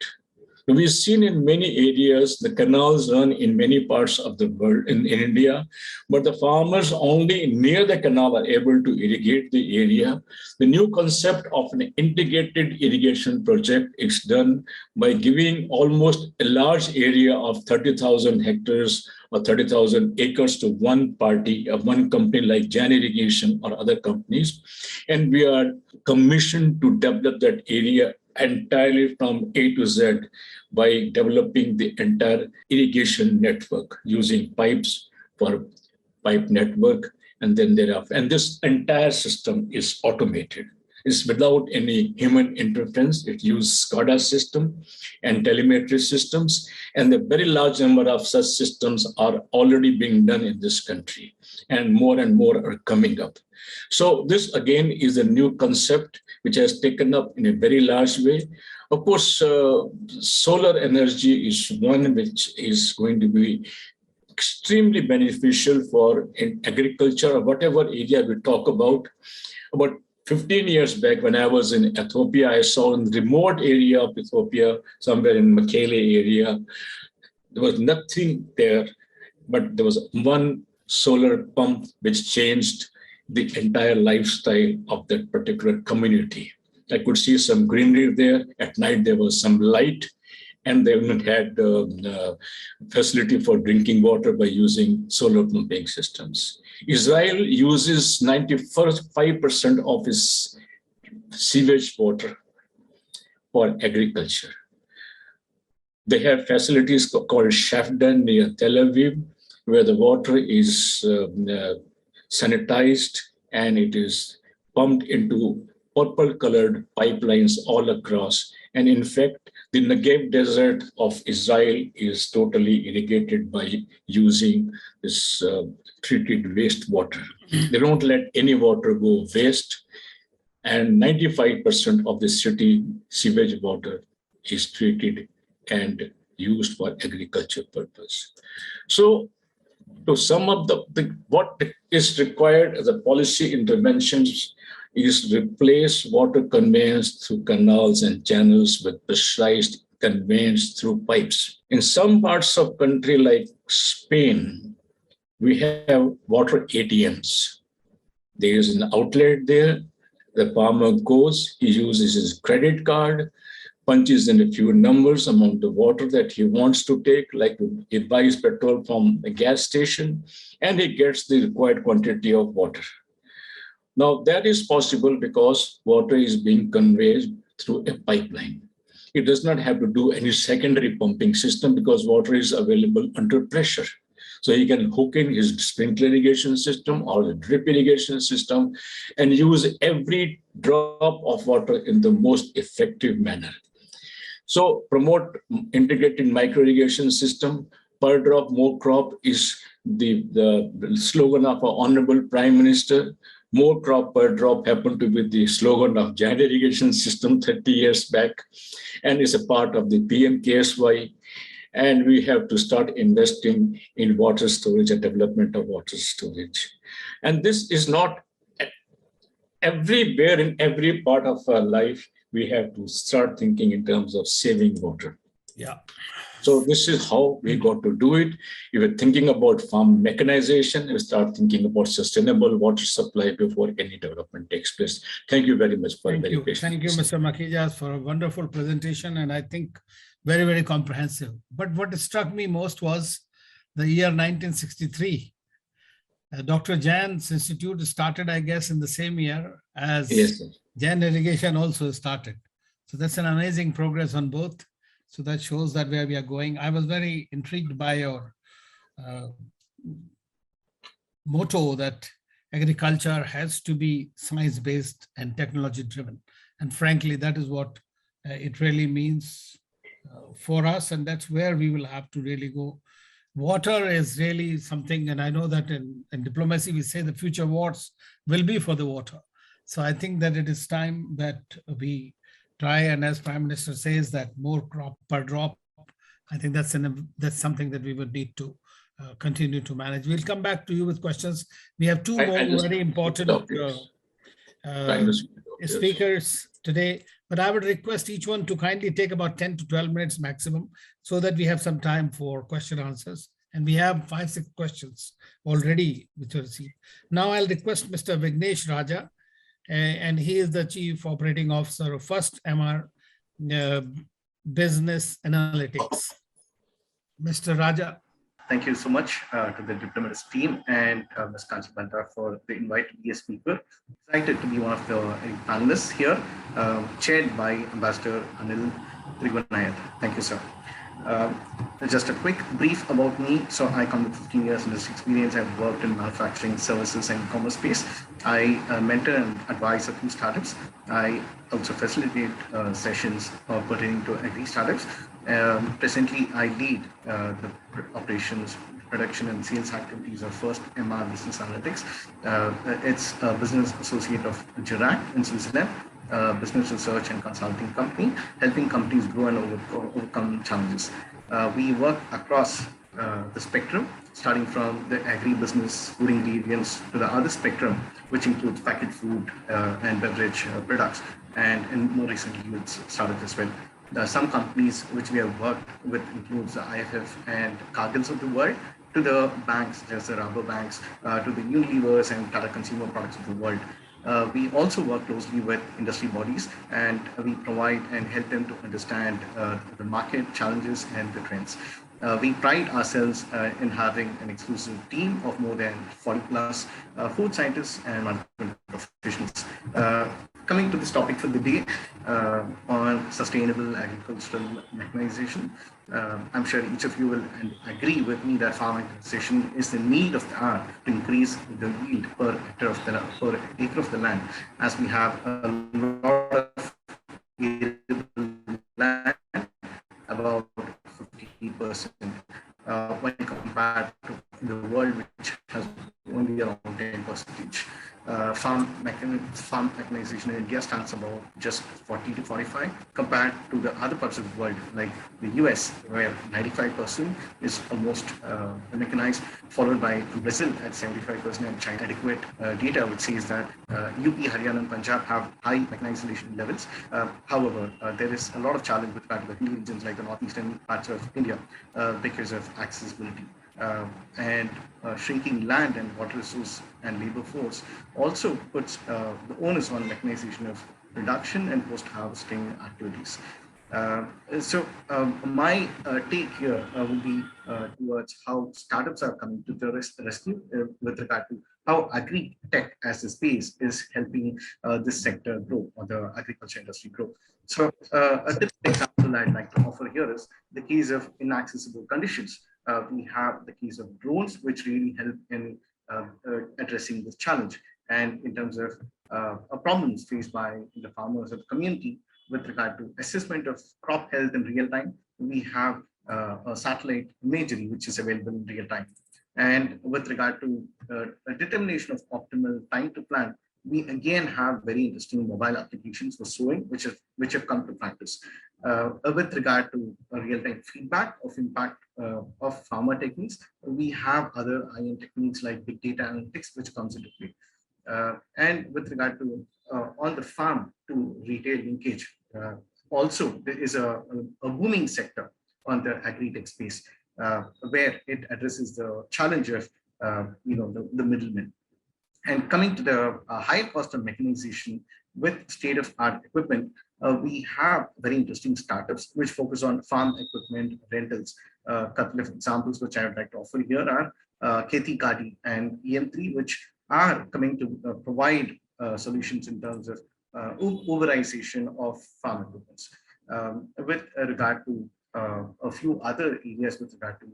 We've seen in many areas, the canals run in many parts of the world, in India, but the farmers only near the canal are able to irrigate the area. The new concept of an integrated irrigation project is done by giving almost a large area of 30,000 hectares or 30,000 acres to one party, one company like Jain Irrigation or other companies. And we are commissioned to develop that area entirely from A to Z by developing the entire irrigation network using pipes for pipe network, and then thereafter. And this entire system is automated. It's without any human interference. It uses SCADA system and telemetry systems, and a very large number of such systems are already being done in this country, and more are coming up. So this again is a new concept which has taken up in a very large way. Of course, solar energy is one which is going to be extremely beneficial for in agriculture or whatever area we talk about. About 15 years back, when I was in Ethiopia, I saw in the remote area of Ethiopia, somewhere in Mekelle area, there was nothing there, but there was one solar pump which changed the entire lifestyle of that particular community. I could see some greenery there. At night, there was some light, and they even had facility for drinking water by using solar pumping systems. Israel uses 95% of its sewage water for agriculture. They have facilities called Shafdan near Tel Aviv, where the water is sanitized and it is pumped into purple-colored pipelines all across. And in fact, the Negev desert of Israel is totally irrigated by using this treated wastewater. They don't let any water go waste. And 95% of the city sewage water is treated and used for agriculture purpose. So to sum up what is required as a policy interventions is replace water conveyance through canals and channels with pressurized conveyance through pipes. In some parts of country like Spain, we have water ATMs. There is an outlet there. The farmer goes, he uses his credit card, punches in a few numbers amount of water that he wants to take, like he buys petrol from a gas station, and he gets the required quantity of water. Now, that is possible because water is being conveyed through a pipeline. It does not have to do any secondary pumping system because water is available under pressure. So he can hook in his sprinkler irrigation system or the drip irrigation system and use every drop of water in the most effective manner. So promote integrated micro irrigation system. Per drop, more crop is the slogan of our Honorable Prime Minister. More crop per drop happened to be the slogan of Jain Irrigation System 30 years back, and is a part of the PM-KSY. And we have to start investing in water storage and development of water storage. And this is not everywhere in every part of our life, we have to start thinking in terms of saving water. Yeah. So this is how we got to do it. You were thinking about farm mechanization, you start thinking about sustainable water supply before any development takes place. Thank you very much for Thank very you. patient. Thank you, Mr. Makhija, for a wonderful presentation, and I think very, very comprehensive. But what struck me most was the year 1963. Dr. Jain's institute started, I guess, in the same year as Yes, sir. Jain Irrigation also started. So that's an amazing progress on both. So that shows that where we are going. I was very intrigued by your motto that agriculture has to be science-based and technology-driven. And frankly, that is what it really means for us. And that's where we will have to really go. Water is really something, and I know that in diplomacy, we say the future wars will be for the water. So I think that it is time that we try, and as Prime Minister says, that more crop per drop. I think that's something that we would need to continue to manage. We'll come back to you with questions. We have two more very important speakers today, but I would request each one to kindly take about 10 to 12 minutes maximum so that we have some time for question answers. And we have 5-6 questions already which are received. Now I'll request Mr. Vignesh Raja, and he is the Chief Operating Officer of FirstMR Business Analytics. Mr. Raja. Thank you so much to the Diplomatist team and Ms. Kanchi Banta for the invite to be a speaker. Excited to be one of the panelists here, chaired by Ambassador Anil Trigunayat. Thank you, sir. Just a quick brief about me. So I come with 15 years industry experience. I've worked in manufacturing, services, and e-commerce space. I mentor and advise a few startups. I also facilitate sessions pertaining to agri startups. Presently, I lead the operations, production, and sales activities of FirstMR Business Analytics. It's a business associate of Jain in Switzerland, business research and consulting company, helping companies grow and overcome challenges. We work across the spectrum, starting from the agri-business food ingredients to the other spectrum, which includes packaged food and beverage products, and more recently with startups as well. Some companies which we have worked with includes the IFF and Cargills of the world, to the banks, just the rubber banks, to the Unilevers and Tata Consumer Products of the world. We also work closely with industry bodies, and we provide and help them to understand the market challenges and the trends. We pride ourselves in having an exclusive team of more than 40 plus food scientists and management professionals. Coming to this topic for the day on sustainable agricultural mechanization, I'm sure each of you will agree with me that farm mechanization is the need of the hour to increase the yield per acre of the land, as we have a lot of land, about 50%, when compared to the world, which has only around 10%. Farm mechanization in India stands about just 40 to 45, compared to the other parts of the world, like the US, where 95% is almost mechanized, followed by Brazil at 75%, and China. Adequate data which says that UP, Haryana, and Punjab have high mechanization levels. However, there is a lot of challenge with the regions like the northeastern parts of India because of accessibility. And shrinking land and water resource and labor force also puts the onus on mechanization of production and post-harvesting activities. My take here will be towards how startups are coming to the rescue with regard to how agri-tech as a space is helping this sector grow, or the agriculture industry grow. So a typical example I'd like to offer here is the case of inaccessible conditions. We have the case of drones, which really help in addressing this challenge. And in terms of problems faced by the farmers of the community with regard to assessment of crop health in real time, we have a satellite imagery which is available in real time. And with regard to a determination of optimal time to plant, we again have very interesting mobile applications for sowing, which have come to practice. With regard to real-time feedback of impact of farmer techniques, we have other IM techniques like big data analytics, which comes into play. And with regard to on the farm to retail linkage, also there is a booming sector on the agri-tech space where it addresses the challenge of the middlemen. And coming to the higher cost of mechanization with state-of-art equipment, we have very interesting startups which focus on farm equipment rentals. A couple of examples which I would like to offer here are Kheti Kadi and EM3, which are coming to provide solutions in terms of Uberization of farm equipment. With regard to a few other areas with regard to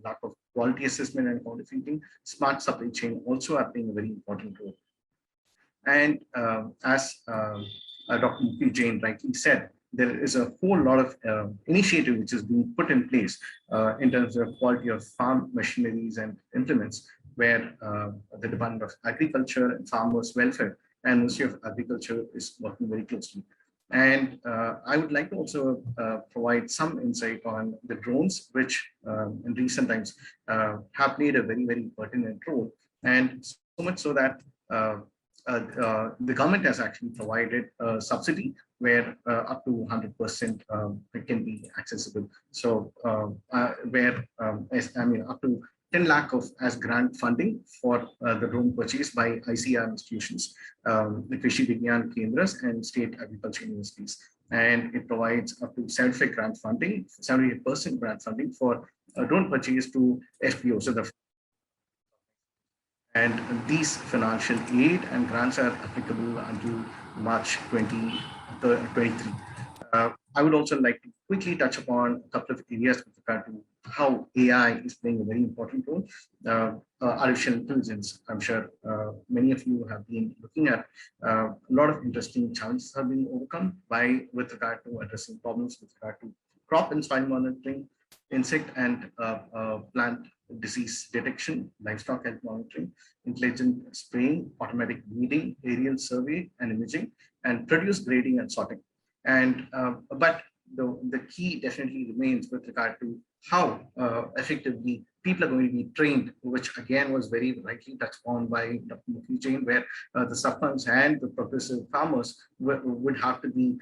lack of quality assessment and counterfeiting, smart supply chain also are playing a very important role. And as Dr. Mukesh Jain rightly said, there is a whole lot of initiative which is being put in place in terms of quality of farm machineries and implements, where the Department of Agriculture and Farmers Welfare and Ministry of Agriculture is working very closely. And I would like to also provide some insight on the drones, which in recent times have played a very, very pertinent role. And so much so that the government has actually provided a subsidy where up to 100% it can be accessible. So where, up to 10 lakh as grant funding for the drone purchase by ICR institutions, the Krishi Vignesh Kendras and state agriculture universities. And it provides up to 75% grant funding, 78% grant funding for drone purchase to FPO. So and these financial aid and grants are applicable until March 2023. I would also like to quickly touch upon a couple of areas with regard to how AI is playing a very important role. Artificial intelligence, I'm sure many of you have been looking at. A lot of interesting challenges have been overcome with regard to addressing problems with regard to crop and soil monitoring, insect and plant disease detection, livestock health monitoring, intelligent spraying, automatic weeding, aerial survey and imaging, and produce grading and sorting. And but the key definitely remains with regard to how effectively people are going to be trained, which again was very rightly touched on by Dr. Mukesh Jain, where the sub-farmers and the progressive farmers would have to be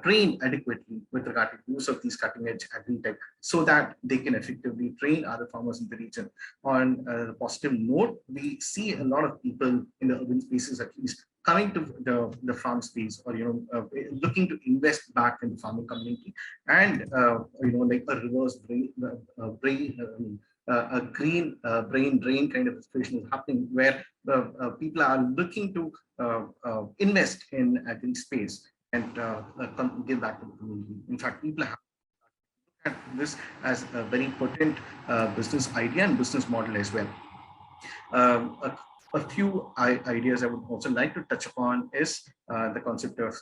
trained adequately with regard to use of these cutting-edge agri-tech, so that they can effectively train other farmers in the region. On a positive note, we see a lot of people in the urban spaces, at least, coming to the farm space, or looking to invest back in the farming community, and like a reverse a green brain drain kind of situation is happening, where people are looking to invest in agri space and give back to the community. In fact, people have looked at this as a very potent business idea and business model as well. A few ideas I would also like to touch upon is the concept of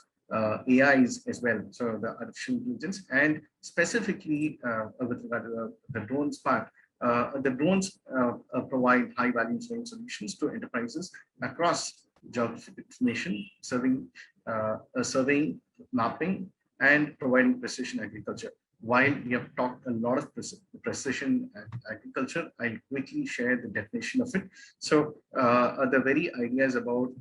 AIs as well, so the artificial intelligence, and specifically with regard to the drones part. The drones provide high-value solutions to enterprises across geographic information, surveying, mapping, and providing precision agriculture. While we have talked a lot of precision agriculture, I'll quickly share the definition of it. So the very idea is about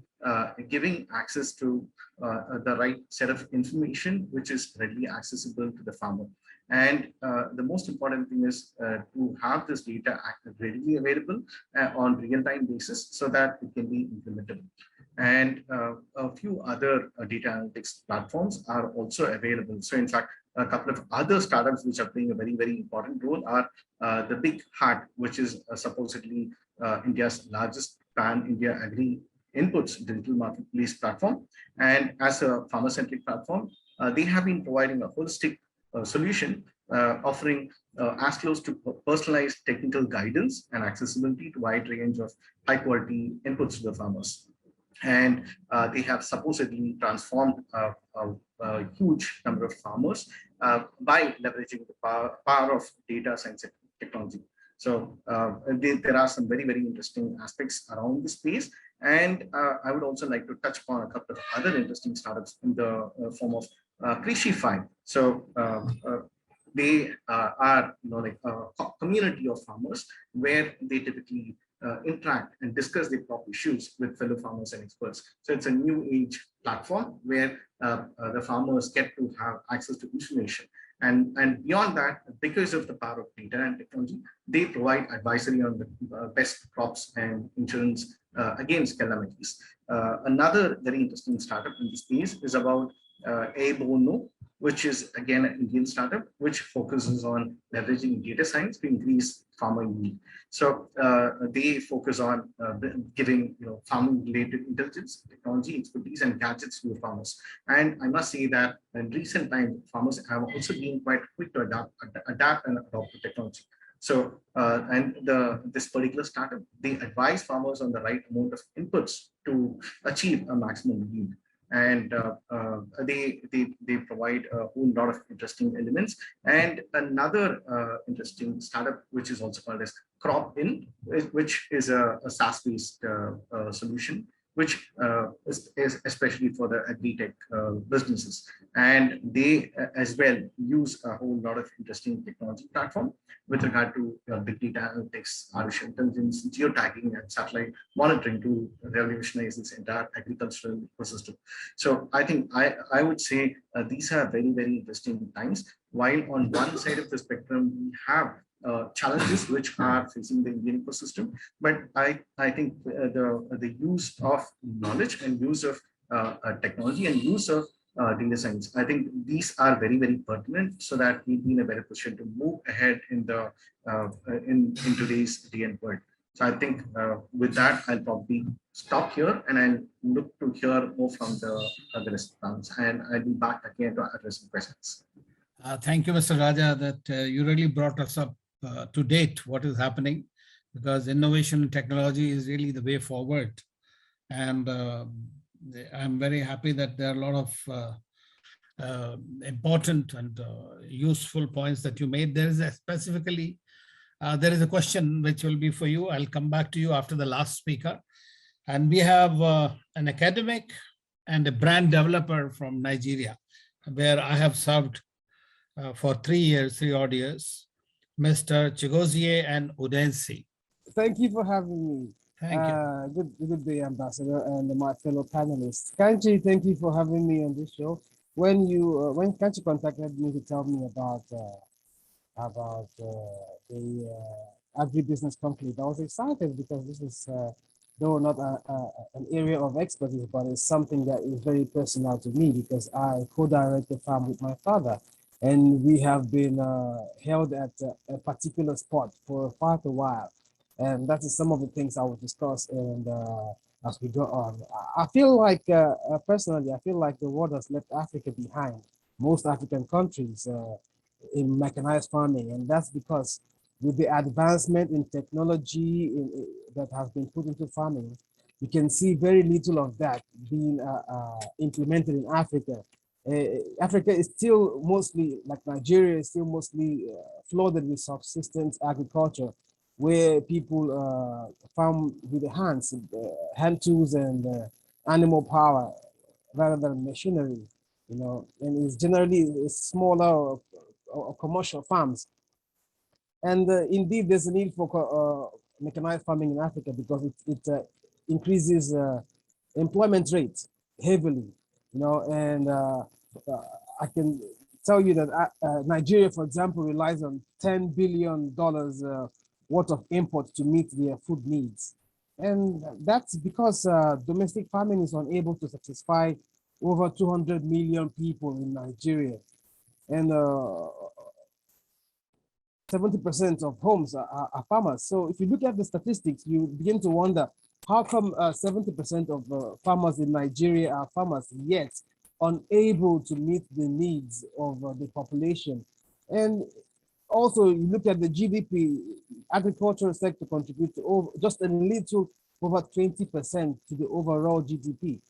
giving access to the right set of information, which is readily accessible to the farmer. And the most important thing is to have this data readily available on real-time basis, so that it can be implementable. And a few other data analytics platforms are also available. So in fact, a couple of other startups which are playing a very, very important role are the Big Hat, which is supposedly India's largest pan-India agri inputs digital marketplace platform. And as a farmer-centric platform, they have been providing a holistic solution, offering as close to personalized technical guidance and accessibility to a wide range of high-quality inputs to the farmers. And they have supposedly transformed a huge number of farmers by leveraging the power of data science and technology. So there are some very, very interesting aspects around the space. And I would also like to touch upon a couple of other interesting startups in the form of Krishify. So they are like a community of farmers, where they typically interact and discuss their crop issues with fellow farmers and experts. So it's a new age platform where the farmers get to have access to information. And beyond that, because of the power of data and technology, they provide advisory on the best crops and insurance against calamities. Another very interesting startup in this space is about Abono, which is again an Indian startup, which focuses on leveraging data science to increase farmer yield. So they focus on giving farming related intelligence, technology, expertise, and gadgets to the farmers. And I must say that in recent times, farmers have also been quite quick to adapt and adopt the technology. So, this particular startup, they advise farmers on the right amount of inputs to achieve a maximum yield. And they provide a whole lot of interesting elements. And another interesting startup, which is also called as CropIn, which is a SaaS-based solution, which is especially for the agri-tech businesses. And they as well use a whole lot of interesting technology platform with regard to big data analytics, artificial intelligence, geotagging, and satellite monitoring to revolutionize this entire agricultural ecosystem. So I think I would say these are very, very interesting times. While on one side of the spectrum, we have challenges which are facing the Indian ecosystem, but I think the use of knowledge and use of technology and use of data science, I think these are very, very pertinent, so that we'll be in a better position to move ahead in the in today's day and world. So I think with that, I'll probably stop here, and I'll look to hear more from the response, and I'll be back again to address some questions. Thank you, Mr. Raja, that you really brought us up to date what is happening, because innovation and technology is really the way forward. And I'm very happy that there are a lot of important and useful points that you made. There is specifically, there is a question which will be for you. I'll come back to you after the last speaker. And we have an academic and a brand developer from Nigeria, where I have served for 3 odd years, Mr. Chigozie and Udensi. Thank you for having me. Thank you. Good day, Ambassador, and my fellow panelists. Kanchi, thank you for having me on this show. When Kanchi contacted me to tell me about the Agri Business Conclave, I was excited because this is, though not an area of expertise, but it's something that is very personal to me, because I co-direct the farm with my father. And we have been held at a particular spot for quite a while. And that is some of the things I will discuss and as we go on. I feel like, personally, I feel like the world has left Africa behind, most African countries in mechanized farming. And that's because with the advancement in technology that has been put into farming, you can see very little of that being implemented in Africa. Africa is still mostly, like Nigeria, is still mostly flooded with subsistence agriculture, where people farm with the hands, hand tools and animal power rather than machinery, and it's generally smaller or commercial farms. And indeed, there's a need for mechanized farming in Africa, because it increases employment rate heavily, and I can tell you that Nigeria, for example, relies on $10 billion worth of imports to meet their food needs. And that's because domestic farming is unable to satisfy over 200 million people in Nigeria. And 70% of homes are farmers. So if you look at the statistics, you begin to wonder, how come 70% of farmers in Nigeria are farmers, yet unable to meet the needs of the population? And also, you look at the GDP, agricultural sector contributes to just a little over 20% to the overall GDP.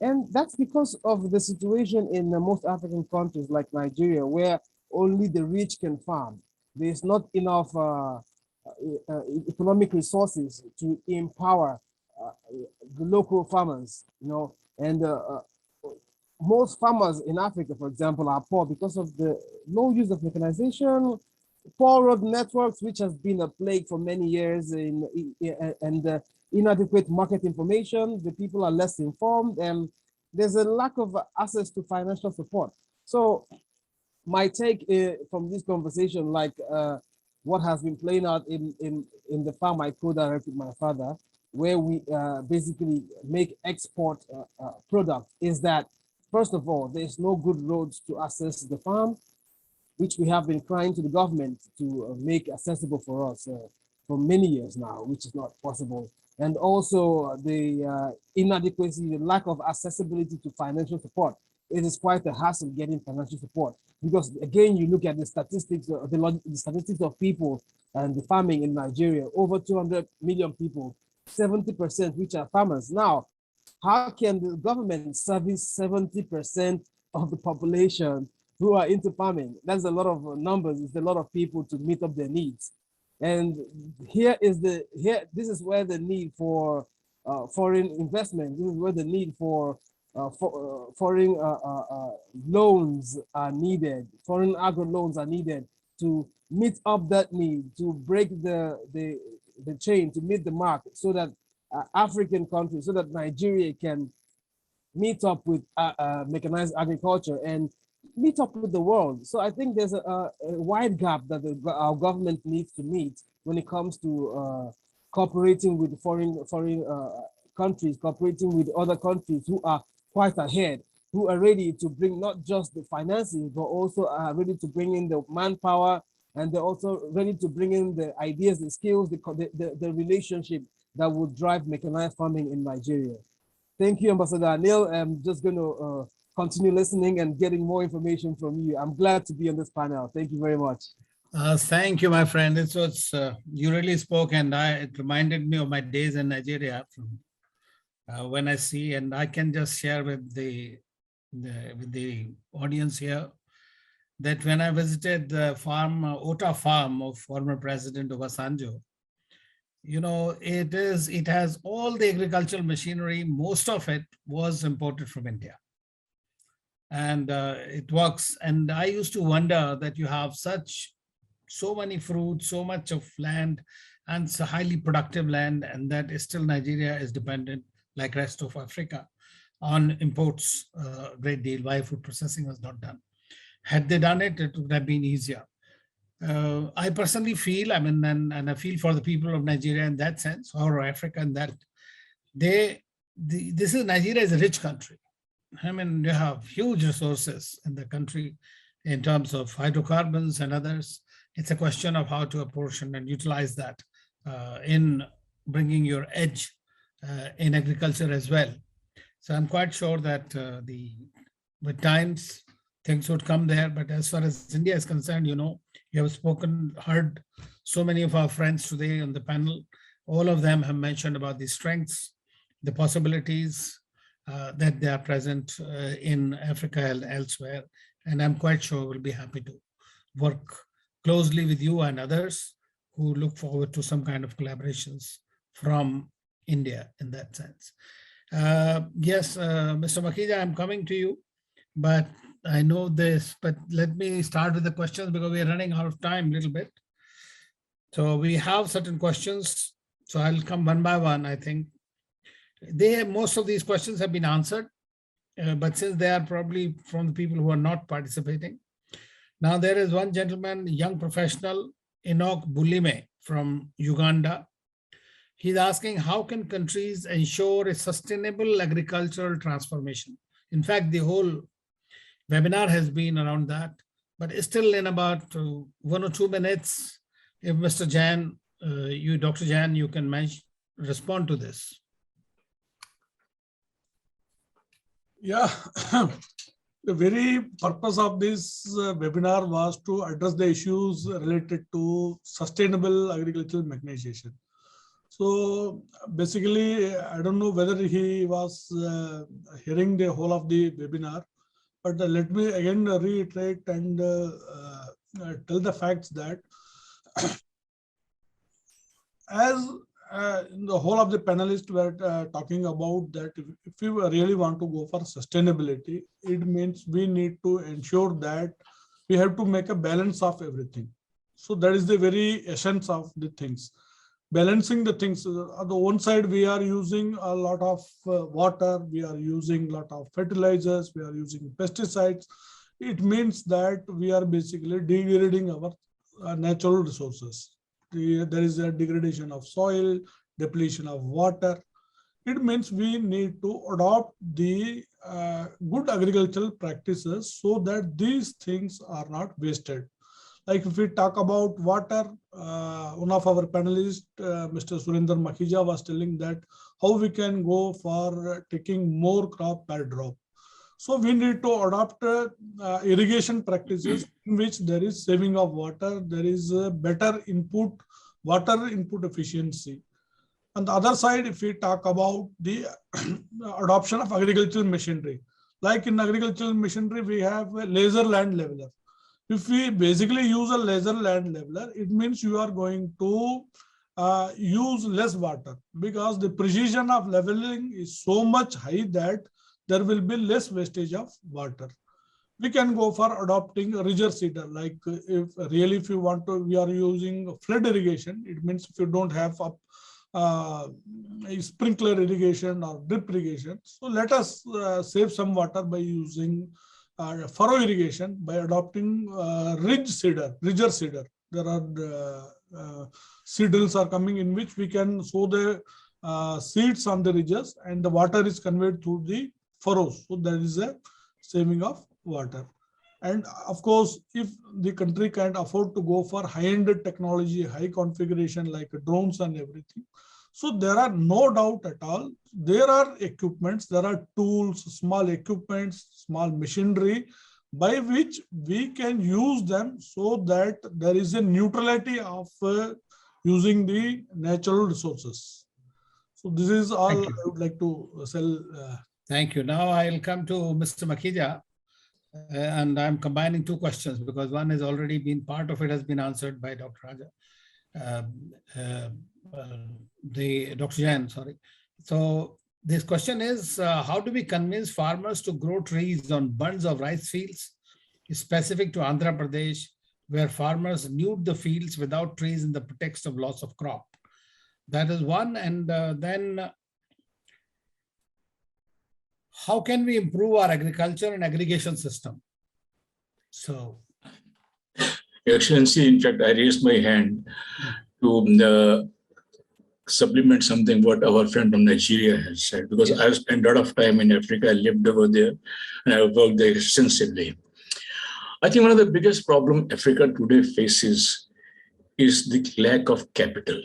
And that's because of the situation in most African countries like Nigeria, where only the rich can farm. There's not enough economic resources to empower the local farmers, and most farmers in Africa, for example, are poor because of the low use of mechanization, poor road networks, which has been a plague for many years, and inadequate market information. The people are less informed, and there's a lack of access to financial support. So my take from this conversation, like what has been playing out in the farm I co-direct with my father, where we basically make export products, is that, first of all, there's no good roads to access the farm, which we have been crying to the government to make accessible for us for many years now, which is not possible. And also the inadequacy, the lack of accessibility to financial support. It is quite a hassle getting financial support, because again, you look at the statistics, the statistics of people and the farming in Nigeria, over 200 million people, 70% which are farmers. Now, how can the government service 70% of the population who are into farming? That's a lot of numbers. It's a lot of people to meet up their needs. And this is where the need for foreign investment, this is where the need for foreign loans are needed, foreign agro loans are needed to meet up that need, to break the chain, to meet the mark, so that African countries, so that Nigeria can meet up with mechanized agriculture and meet up with the world. So I think there's a wide gap that our government needs to meet when it comes to cooperating with foreign countries, cooperating with other countries who are quite ahead, who are ready to bring not just the financing, but also are ready to bring in the manpower, and they're also ready to bring in the ideas, the skills, the relationship that would drive mechanized farming in Nigeria. Thank you, Ambassador Anil. I'm just going to continue listening and getting more information from you. I'm glad to be on this panel. Thank you very much. Thank you, my friend. It was you really spoke, and it reminded me of my days in Nigeria. From when I see, and I can just share with the audience here, that when I visited the farm, Ota farm of former President Obasanjo, you know, it has all the agricultural machinery. Most of it was imported from India. And it works. And I used to wonder that you have so many fruits, so much of land, and so highly productive land, and that is still Nigeria is dependent, like rest of Africa, on imports a great deal. Why food processing was not done. Had they done it, it would have been easier. I personally feel, I mean, and I feel for the people of Nigeria in that sense, or Africa, in that Nigeria is a rich country. I mean, you have huge resources in the country in terms of hydrocarbons and others. It's a question of how to apportion and utilize that in bringing your edge in agriculture as well. So I'm quite sure that with times, things would come there. But as far as India is concerned, you know, you have heard so many of our friends today on the panel. All of them have mentioned about the strengths, the possibilities that they are present in Africa and elsewhere. And I'm quite sure we'll be happy to work closely with you and others who look forward to some kind of collaborations from India in that sense. Yes, Mr. Makhija, I'm coming to you, but I know this, but let me start with the questions because we're running out of time a little bit. So we have certain questions. So I'll come one by one, I think. Most of these questions have been answered, but since they are probably from the people who are not participating. Now there is one gentleman, young professional, Enoch Bulime from Uganda. He's asking, how can countries ensure a sustainable agricultural transformation? In fact, the whole webinar has been around that, but still in about 1 or 2 minutes, if Mr. Jain, Dr. Jain, you can respond to this. Yeah, the very purpose of this webinar was to address the issues related to sustainable agricultural mechanization. So basically, I don't know whether he was hearing the whole of the webinar, but let me again reiterate and tell the facts that as the whole of the panelists were talking about that if we really want to go for sustainability, it means we need to ensure that we have to make a balance of everything. So that is the very essence of the things. Balancing the things. On the one side, we are using a lot of water, we are using a lot of fertilizers, we are using pesticides. It means that we are basically degrading our natural resources. There is a degradation of soil, depletion of water. It means we need to adopt the good agricultural practices so that these things are not wasted. Like if we talk about water, one of our panelists, Mr. Surinder Makhija, was telling that how we can go for taking more crop per drop. So we need to adopt irrigation practices in which there is saving of water, there is a better input, water input efficiency. On the other side, if we talk about the adoption of agricultural machinery, like in agricultural machinery, we have a laser land leveler. If we basically use a laser land leveler, it means you are going to use less water because the precision of leveling is so much high that there will be less wastage of water. We can go for adopting a ridger seeder. Like if you want to, we are using flood irrigation. It means if you don't have a sprinkler irrigation or drip irrigation. So let us save some water by using furrow irrigation by adopting ridger seeder. There are seed drills are coming in which we can sow the seeds on the ridges and the water is conveyed through the furrows. So there is a saving of water. And of course, if the country can afford to go for high-end technology, high configuration like drones and everything, so there are no doubt at all, there are equipments, there are tools, small equipments, small machinery by which we can use them so that there is a neutrality of using the natural resources. So this is all I would like to sell. Thank you. Now I'll come to Mr. Makhija, and I'm combining two questions because one has already been, part of it has been answered by Dr. Raja. Dr. Jain, sorry. So this question is, how do we convince farmers to grow trees on bunds of rice fields, specific to Andhra Pradesh, where farmers nude the fields without trees in the pretext of loss of crop? That is one. And then how can we improve our agriculture and aggregation system? So, Excellency, in fact, I raised my hand to supplement something what our friend from Nigeria has said, because I've spent a lot of time in Africa, I lived over there, and I've worked there extensively. I think one of the biggest problems Africa today faces is the lack of capital.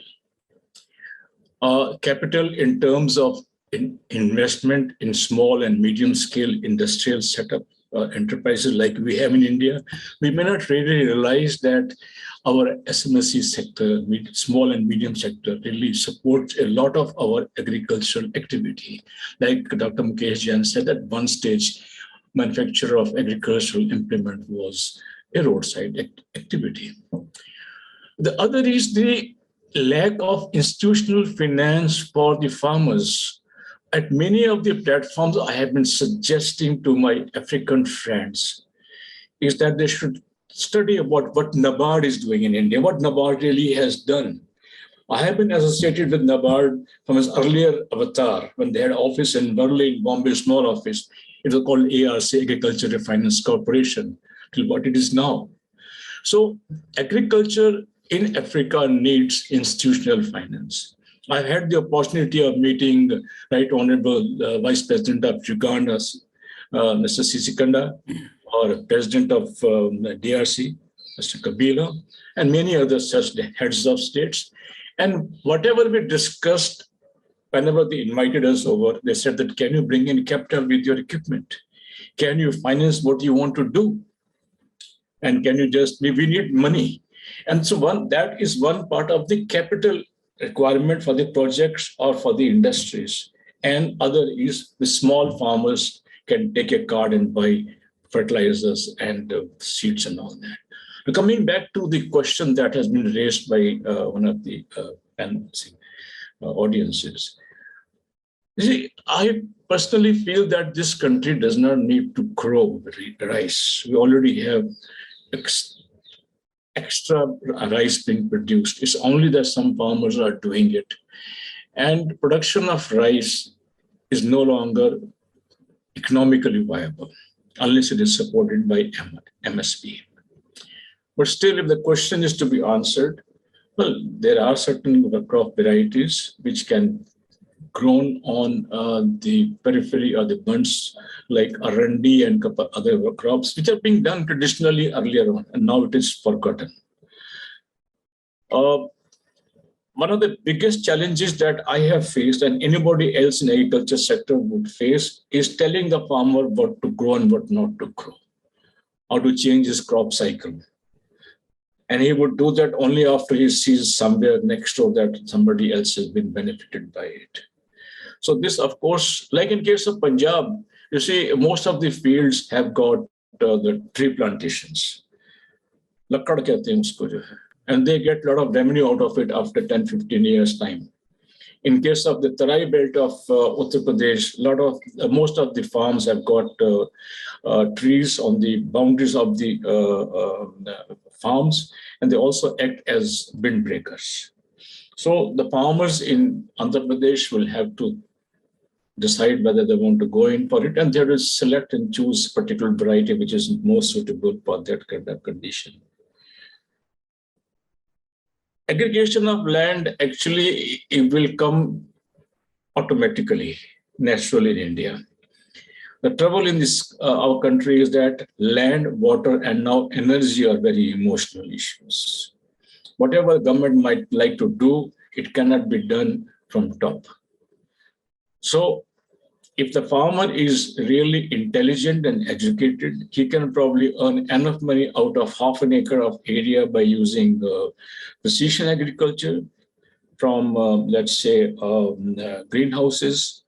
Capital in terms of investment in small and medium scale industrial setup, enterprises like we have in India. We may not really realize that our SMSC sector, small and medium sector, really supports a lot of our agricultural activity. Like Dr. Mukesh Jain said, at one stage, manufacture of agricultural implement was a roadside activity. The other is the lack of institutional finance for the farmers. At many of the platforms I have been suggesting to my African friends is that they should study about what NABARD is doing in India, what NABARD really has done. I have been associated with NABARD from its earlier avatar, when they had office in Berlin, Bombay, small office. It was called ARC, Agriculture Finance Corporation, till what it is now. So agriculture in Africa needs institutional finance. I've had the opportunity of meeting Right Honorable Vice President of Uganda, Mr. Sisikanda, or President of DRC, Mr. Kabila, and many other such heads of states. And whatever we discussed, whenever they invited us over, they said that, can you bring in capital with your equipment? Can you finance what you want to do? And can you just, we need money. And so that is one part of the capital requirement for the projects or for the industries. And other is the small farmers can take a card and buy fertilizers and seeds and all that. Now, coming back to the question that has been raised by one of the audiences. You see, I personally feel that this country does not need to grow rice. We already have extra rice being produced. It's only that some farmers are doing it. And production of rice is no longer economically viable unless it is supported by MSP. But still, if the question is to be answered, well, there are certain crop varieties which can grown on the periphery or the bunds like arandi and other crops, which are being done traditionally earlier on, and now it is forgotten. One of the biggest challenges that I have faced and anybody else in agriculture sector would face is telling the farmer what to grow and what not to grow, how to change his crop cycle. And he would do that only after he sees somewhere next door that somebody else has been benefited by it. So this, of course, like in case of Punjab, you see, most of the fields have got the tree plantations. Lakkad kehte hain usko jo hai. And they get a lot of revenue out of it after 10, 15 years' time. In case of the Tarai belt of Uttar Pradesh, most of the farms have got trees on the boundaries of the farms, and they also act as windbreakers. So the farmers in Andhra Pradesh will have to decide whether they want to go in for it, and they will select and choose a particular variety which is most suitable for that kind of condition. Aggregation of land actually it will come automatically, naturally in India. The trouble in this our country is that land, water, and now energy are very emotional issues. Whatever government might like to do, it cannot be done from top. So if the farmer is really intelligent and educated, he can probably earn enough money out of half an acre of area by using precision agriculture from, let's say, greenhouses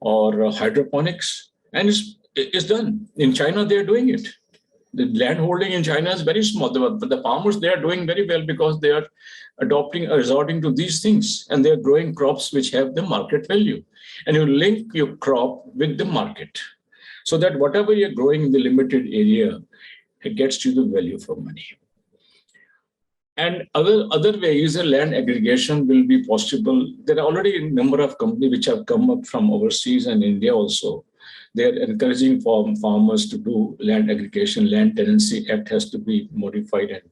or hydroponics, and it's done. In China, they're doing it. The land holding in China is very small, but the farmers, they are doing very well because they are adopting or resorting to these things, and they're growing crops which have the market value. And you link your crop with the market so that whatever you're growing in the limited area, it gets you the value for money. And other ways, land aggregation will be possible. There are already a number of companies which have come up from overseas and India also. They are encouraging farmers to do land aggregation. Land Tenancy Act has to be modified, and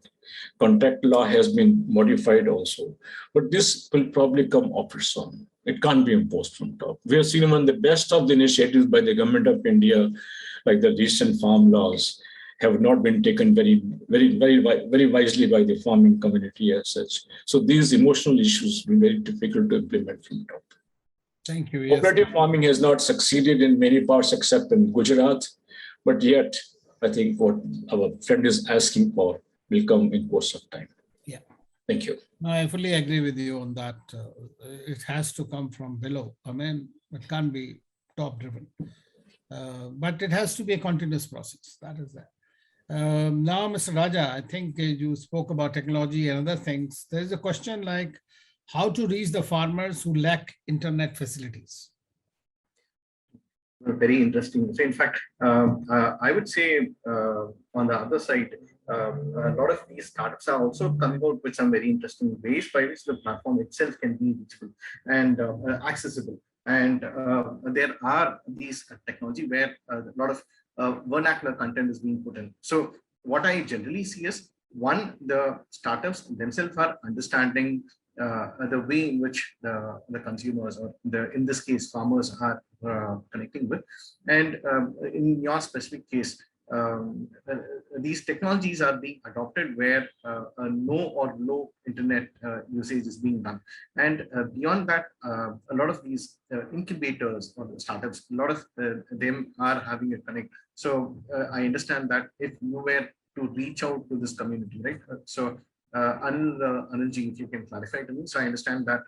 contract law has been modified also. But this will probably come off its own. It can't be imposed from top. We have seen one of the best of the initiatives by the government of India, like the recent farm laws, have not been taken very wisely by the farming community as such. So these emotional issues will be very difficult to implement from top. Thank you. Yes. Cooperative farming has not succeeded in many parts except in Gujarat, but yet I think what our friend is asking for will come in course of time. Yeah. Thank you. No, I fully agree with you on that. It has to come from below. I mean, it can't be top driven, but it has to be a continuous process. That is that. Now, Mr. Raja, I think you spoke about technology and other things. There's a question like how to reach the farmers who lack internet facilities. Very interesting. So in fact, I would say on the other side, a lot of these startups are also coming out with some very interesting ways by which the platform itself can be reachable and accessible. And there are these technology where a lot of vernacular content is being put in. So what I generally see is, one, the startups themselves are understanding the way in which the consumers, or in this case farmers, are connecting with. And in your specific case, these technologies are being adopted where no or low internet usage is being done. And beyond that, a lot of these incubators or startups, a lot of them are having a connect. So I understand that if you were to reach out to this community, right? Anilji, if you can clarify to me. So I understand that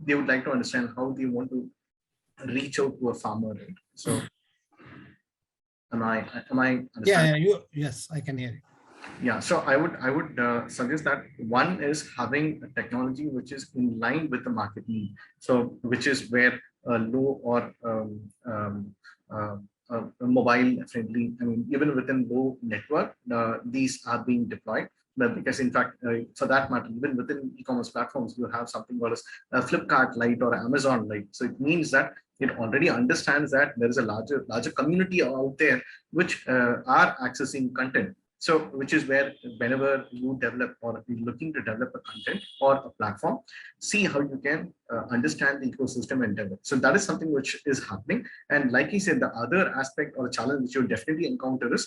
they would like to understand how they want to reach out to a farmer, right? So am I Yeah, yes, I can hear you. Yeah, so I would suggest that one is having a technology which is in line with the market need. So which is where low or mobile friendly, I mean, even within low network, these are being deployed. because in fact, for that matter, even within e-commerce platforms, you have something called as Flipkart Lite or Amazon Lite. So it means that it already understands that there is a larger community out there which are accessing content. So which is where whenever you develop or you're looking to develop a content or a platform, see how you can understand the ecosystem and develop. So that is something which is happening. And like he said, the other aspect or challenge which you'll definitely encounter is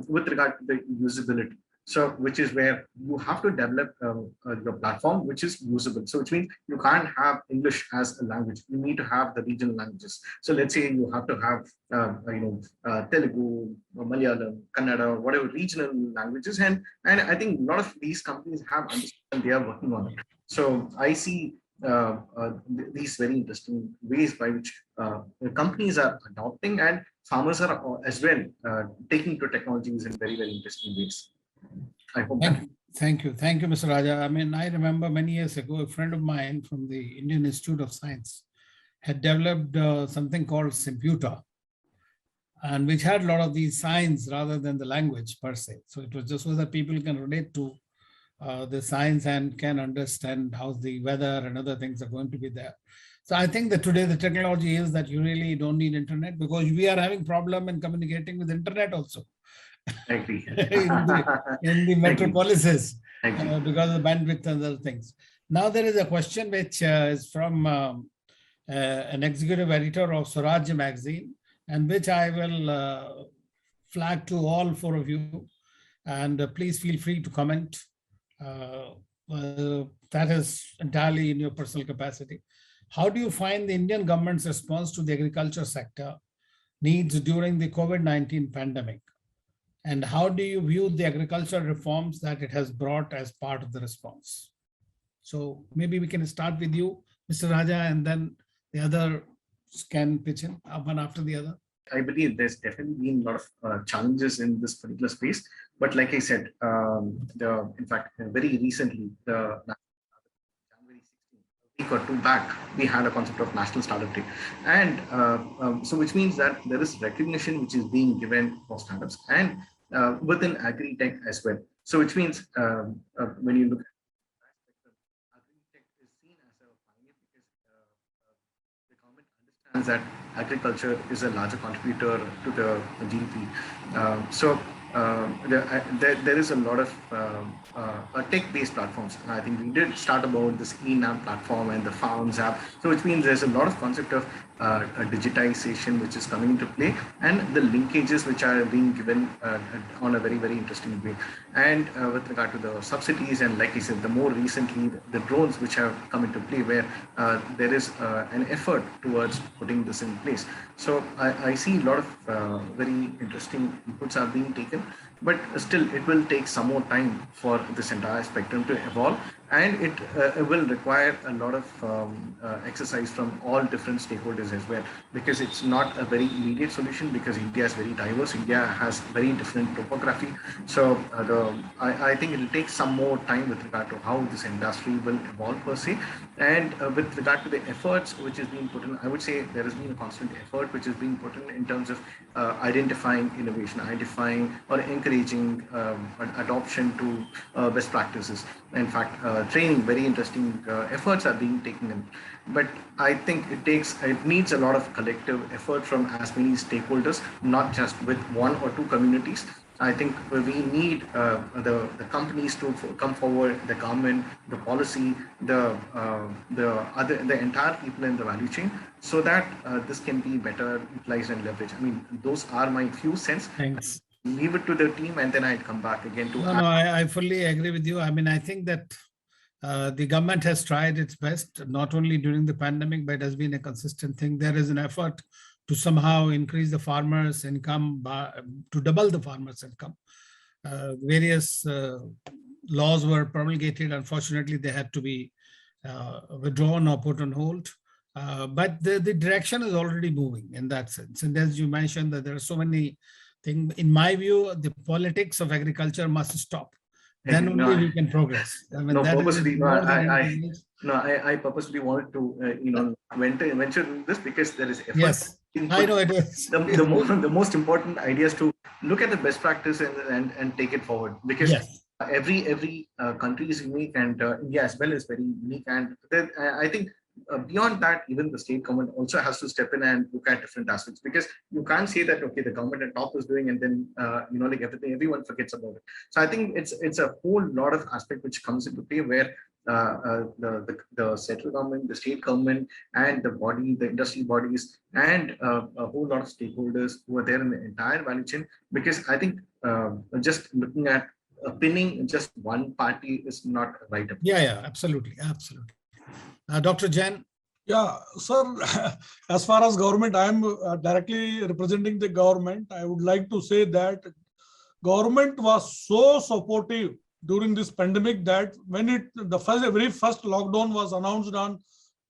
with regard to the usability. So which is where you have to develop your platform which is usable. So which means you can't have English as a language. You need to have the regional languages. So let's say you have to have Telugu, Malayalam, Kannada, whatever regional languages, and I think a lot of these companies have understood and they are working on it. So I see these very interesting ways by which companies are adopting, and farmers are as well taking to technologies in very interesting ways. I hope. Thank you, Mr. Raja. I mean, I remember many years ago, a friend of mine from the Indian Institute of Science had developed something called Simputer, and which had a lot of these signs rather than the language per se. So it was just so that people can relate to the science and can understand how the weather and other things are going to be there. So I think that today the technology is that you really don't need internet, because we are having problem in communicating with internet also. I agree. in the metropolises because of the bandwidth and other things. Now there is a question which is from an executive editor of Swaraj magazine, and which I will flag to all four of you, and please feel free to comment. That is entirely in your personal capacity. How do you find the Indian government's response to the agriculture sector needs during the COVID-19 pandemic? And how do you view the agricultural reforms that it has brought as part of the response? So maybe we can start with you, Mr. Raja, and then the other can pitch in one after the other. I believe there's definitely been a lot of challenges in this particular space. But like I said, in fact, very recently, January 16th, a week or two back, we had a concept of National Startup Day. And so which means that there is recognition which is being given for startups and within agri-tech as well. So which means when you look at agri-tech is seen as a pioneer because the government understands that agriculture is a larger contributor to the GDP. So there is a lot of tech-based platforms. And I think we did start about this eNAM platform and the Farms app. So which means there's a lot of concept of digitization which is coming into play, and the linkages which are being given on a very interesting way. And with regard to the subsidies, and like I said, the more recently the drones which have come into play, where there is an effort towards putting this in place. So I see a lot of very interesting inputs are being taken, but still it will take some more time for this entire spectrum to evolve, and it will require a lot of exercise from all different stakeholders as well, because it's not a very immediate solution, because India is very diverse. India has very different topography. So I think it will take some more time with regard to how this industry will evolve per se. And with regard to the efforts which is being put in, I would say there has been a constant effort which is being put in terms of identifying innovation, identifying or encouraging adoption to best practices. In fact, training, very interesting efforts are being taken in. But I think it needs a lot of collective effort from as many stakeholders, not just with one or two communities. I think we need the companies to come forward, the government, the policy, the entire people in the value chain, so that this can be better utilized and leveraged. I mean, those are my few cents. Thanks. Leave it to the team, and then I'd come back again to. No, I fully agree with you. I mean, I think that the government has tried its best, not only during the pandemic, but it has been a consistent thing. There is an effort to somehow increase the farmers' income, to double the farmers' income. Various laws were promulgated. Unfortunately, they had to be withdrawn or put on hold. But the direction is already moving in that sense. And as you mentioned, that there are so many things. In my view, the politics of agriculture must stop. Then only we can progress. I mean, I purposely wanted to, venture in this because there is effort. Yes, I know it is. The most important idea is to look at the best practice and take it forward, because Every country is unique, and India as well is very unique. And then, I think beyond that, even the state government also has to step in and look at different aspects, because you can't say that okay, the government at top is doing, and then like everyone forgets about it. So I think it's a whole lot of aspect which comes into play, where the central government, the state government, and the industry bodies, and a whole lot of stakeholders who are there in the entire value chain. Because I think just looking at pinning just one party is not right approach. Yeah, absolutely. Dr. Jain. Yeah, sir, as far as government, I am directly representing the government. I would like to say that government was so supportive during this pandemic that when the very first lockdown was announced on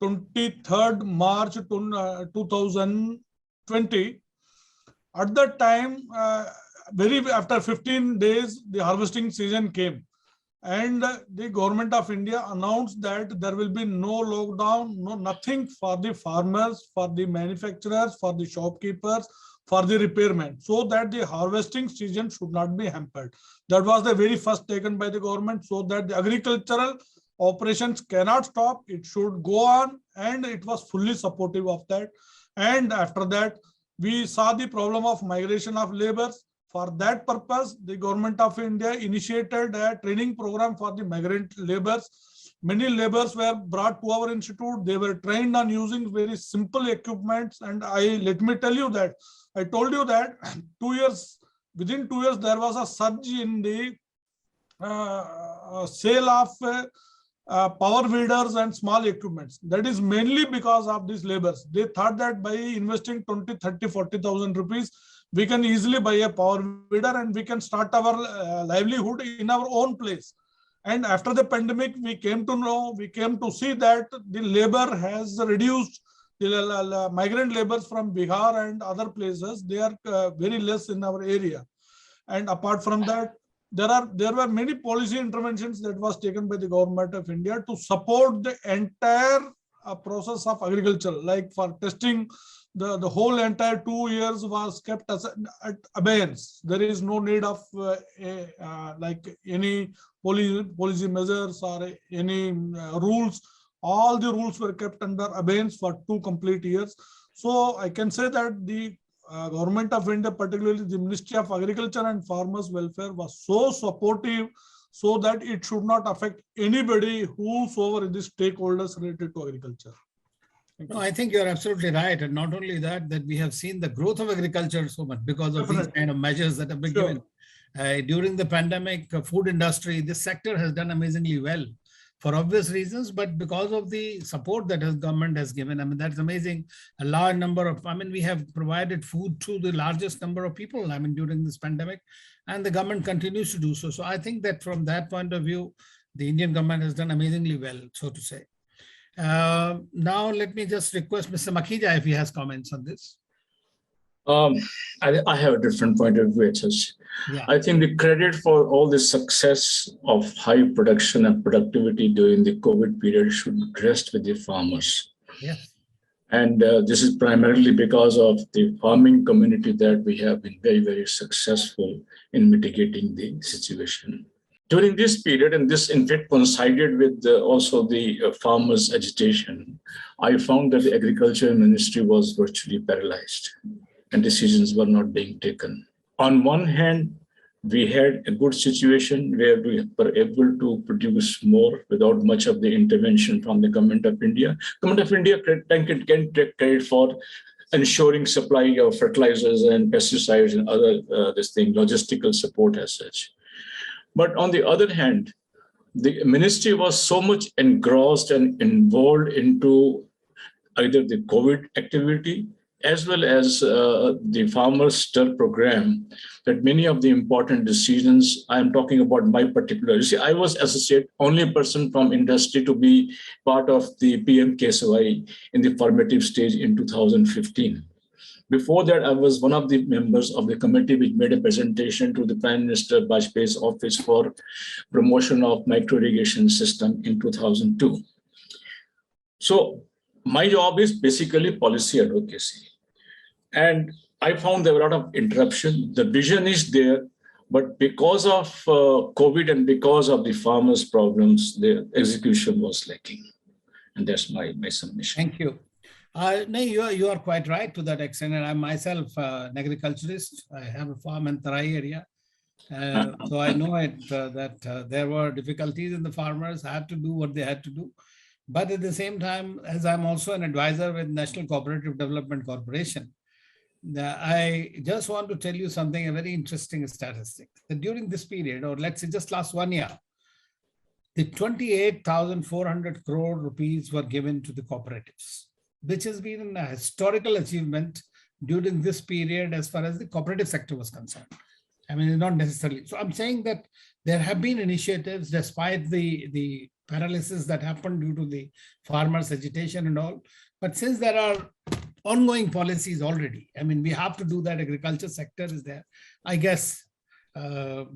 23rd March 2020, at that time, after 15 days, the harvesting season came. And the government of India announced that there will be no lockdown, nothing for the farmers, for the manufacturers, for the shopkeepers, for the repairmen, so that the harvesting season should not be hampered. That was the very first taken by the government, so that the agricultural operations cannot stop, it should go on, and it was fully supportive of that. And after that, we saw the problem of migration of laborers. For that purpose, the government of India initiated a training program for the migrant laborers. Many laborers were brought to our institute. They were trained on using very simple equipments. And let me tell you that, I told you that within 2 years, there was a surge in the sale of power weeders and small equipments. That is mainly because of these laborers. They thought that by investing 20, 30, 40,000 rupees, we can easily buy a power weeder and we can start our livelihood in our own place. And after the pandemic, we came to see that the labor has reduced. The migrant laborers from Bihar and other places, they are very less in our area. And apart from that, there were many policy interventions that was taken by the government of India to support the entire process of agriculture, like for testing. The whole entire 2 years was kept at abeyance. There is no need of like any policy measures or any rules. All the rules were kept under abeyance for 2 complete years. So I can say that the government of India, particularly the Ministry of Agriculture and Farmers Welfare, was so supportive, so that it should not affect anybody whosoever is the stakeholders related to agriculture. No, I think you're absolutely right. And not only that we have seen the growth of agriculture so much because of these kind of measures that have been given. During the pandemic, food industry, this sector has done amazingly well for obvious reasons, but because of the support that the government has given. I mean, that's amazing. A large number of, we have provided food to the largest number of people, during this pandemic, and the government continues to do so. So I think that from that point of view, the Indian government has done amazingly well, so to say. Now, let me just request Mr. Makhija if he has comments on this. I have a different point of view. Yeah. I think the credit for all the success of high production and productivity during the COVID period should rest with the farmers. Yes. And this is primarily because of the farming community that we have been very, very successful in mitigating the situation. During this period, and this in fact coincided with also the farmers' agitation, I found that the agriculture ministry was virtually paralyzed and decisions were not being taken. On one hand, we had a good situation where we were able to produce more without much of the intervention from the government of India. Government of India can take credit for ensuring supply of fertilizers and pesticides and other logistical support as such. But on the other hand, the ministry was so much engrossed and involved into either the COVID activity as well as the Farmers Stir program that many of the important decisions, I'm talking about my particular, I was associate only person from industry to be part of the PMKSY in the formative stage in 2015. Before that, I was one of the members of the committee which made a presentation to the Prime Minister Bajpayee's office for promotion of micro-irrigation system in 2002. So my job is basically policy advocacy. And I found there were a lot of interruption. The vision is there, But because of COVID and because of the farmers' problems, the execution was lacking. And that's my submission. Thank you. No, you are quite right to that extent. And I'm myself an agriculturist. I have a farm in Tarai area. So I know that there were difficulties in the farmers had to do what they had to do. But at the same time, as I'm also an advisor with National Cooperative Development Corporation, I just want to tell you something, a very interesting statistic, that during this period, or let's say just last 1 year, the 28,400 crore rupees were given to the cooperatives, which has been a historical achievement during this period as far as the cooperative sector was concerned. I mean, not necessarily. So I'm saying that there have been initiatives despite the paralysis that happened due to the farmers' agitation and all. But since there are ongoing policies already, I mean, we have to do that. Agriculture sector is there. I guess there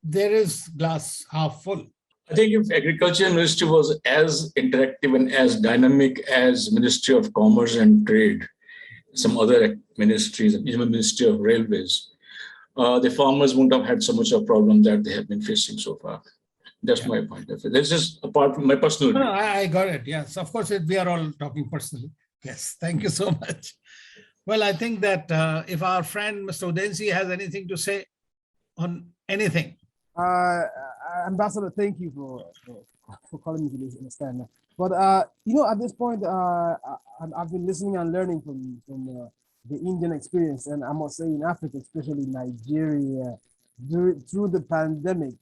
is glass half full. I think if Agriculture Ministry was as interactive and as dynamic as Ministry of Commerce and Trade, some other ministries, even Ministry of Railways, the farmers wouldn't have had so much of a problem that they have been facing so far. That's my point of view. This is apart from my personal view. No, I got it. Yes, of course, we are all talking personally. Yes, thank you so much. Well, I think that if our friend Mr. Udensi has anything to say on anything. Ambassador, thank you for calling me to this understand. But you know, at this point, I've been listening and learning from the Indian experience, and I must say in Africa, especially Nigeria, through the pandemic,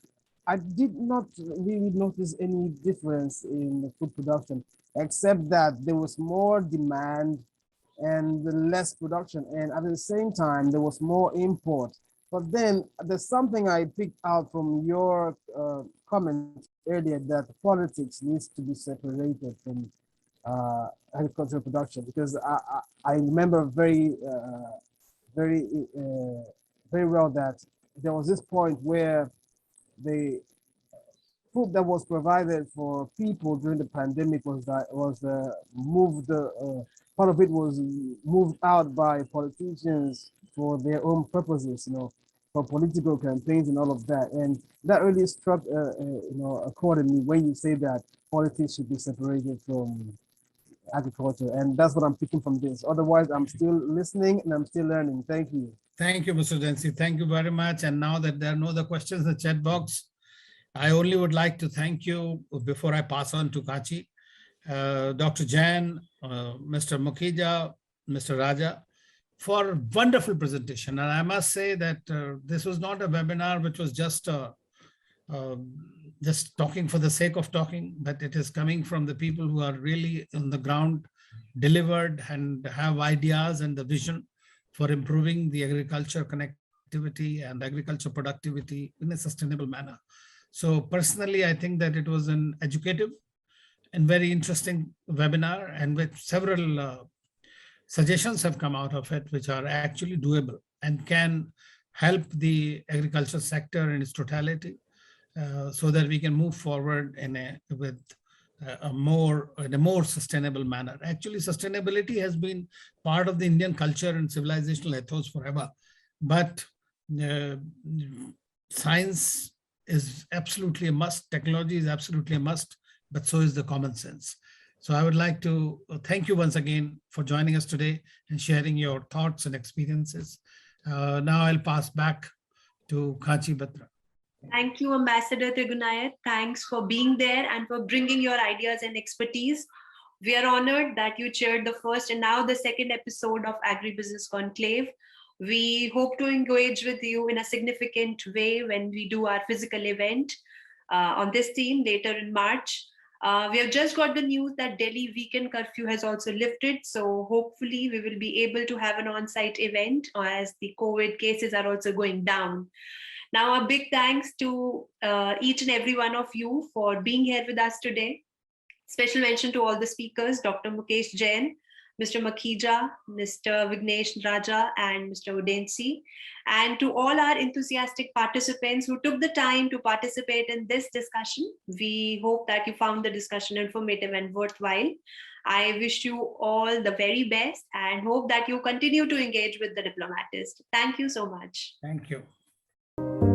I did not really notice any difference in the food production, except that there was more demand and less production, and at the same time there was more import. But then there's something I picked out from your comment earlier, that politics needs to be separated from agricultural production, because I remember very well that there was this point where the food that was provided for people during the pandemic was moved. Part of it was moved out by politicians for their own purposes, you know, for political campaigns and all of that. And that really struck, you know, accordingly when you say that politics should be separated from agriculture. And that's what I'm picking from this. Otherwise, I'm still listening and I'm still learning. Thank you. Thank you, Mr. Udensi. Thank you very much. And now that there are no other questions in the chat box, I only would like to thank you before I pass on to Kachi, Dr. Jain, Mr. Makhija, Mr. Raja, for a wonderful presentation. And I must say that this was not a webinar which was just talking for the sake of talking, but it is coming from the people who are really on the ground, delivered and have ideas and the vision for improving the agriculture connectivity and agriculture productivity in a sustainable manner. So personally, I think that it was an educative and very interesting webinar, and with several suggestions have come out of it, which are actually doable and can help the agriculture sector in its totality, so that we can move forward in a more sustainable manner. Actually, sustainability has been part of the Indian culture and civilizational ethos forever, but science is absolutely a must. Technology is absolutely a must, but so is the common sense. So I would like to thank you once again for joining us today and sharing your thoughts and experiences. Now I'll pass back to Kachi Batra. Thank you, Ambassador Trigunayat. Thanks for being there and for bringing your ideas and expertise. We are honored that you chaired the first and now the second episode of Agri Business Conclave. We hope to engage with you in a significant way when we do our physical event on this theme later in March. We have just got the news that Delhi weekend curfew has also lifted. So hopefully we will be able to have an on-site event as the COVID cases are also going down. Now, a big thanks to each and every one of you for being here with us today. Special mention to all the speakers, Dr. Mukesh Jain, Mr. Makhija, Mr. Vignesh Raja, and Mr. Udensi, and to all our enthusiastic participants who took the time to participate in this discussion. We hope that you found the discussion informative and worthwhile. I wish you all the very best and hope that you continue to engage with the Diplomatist. Thank you so much. Thank you.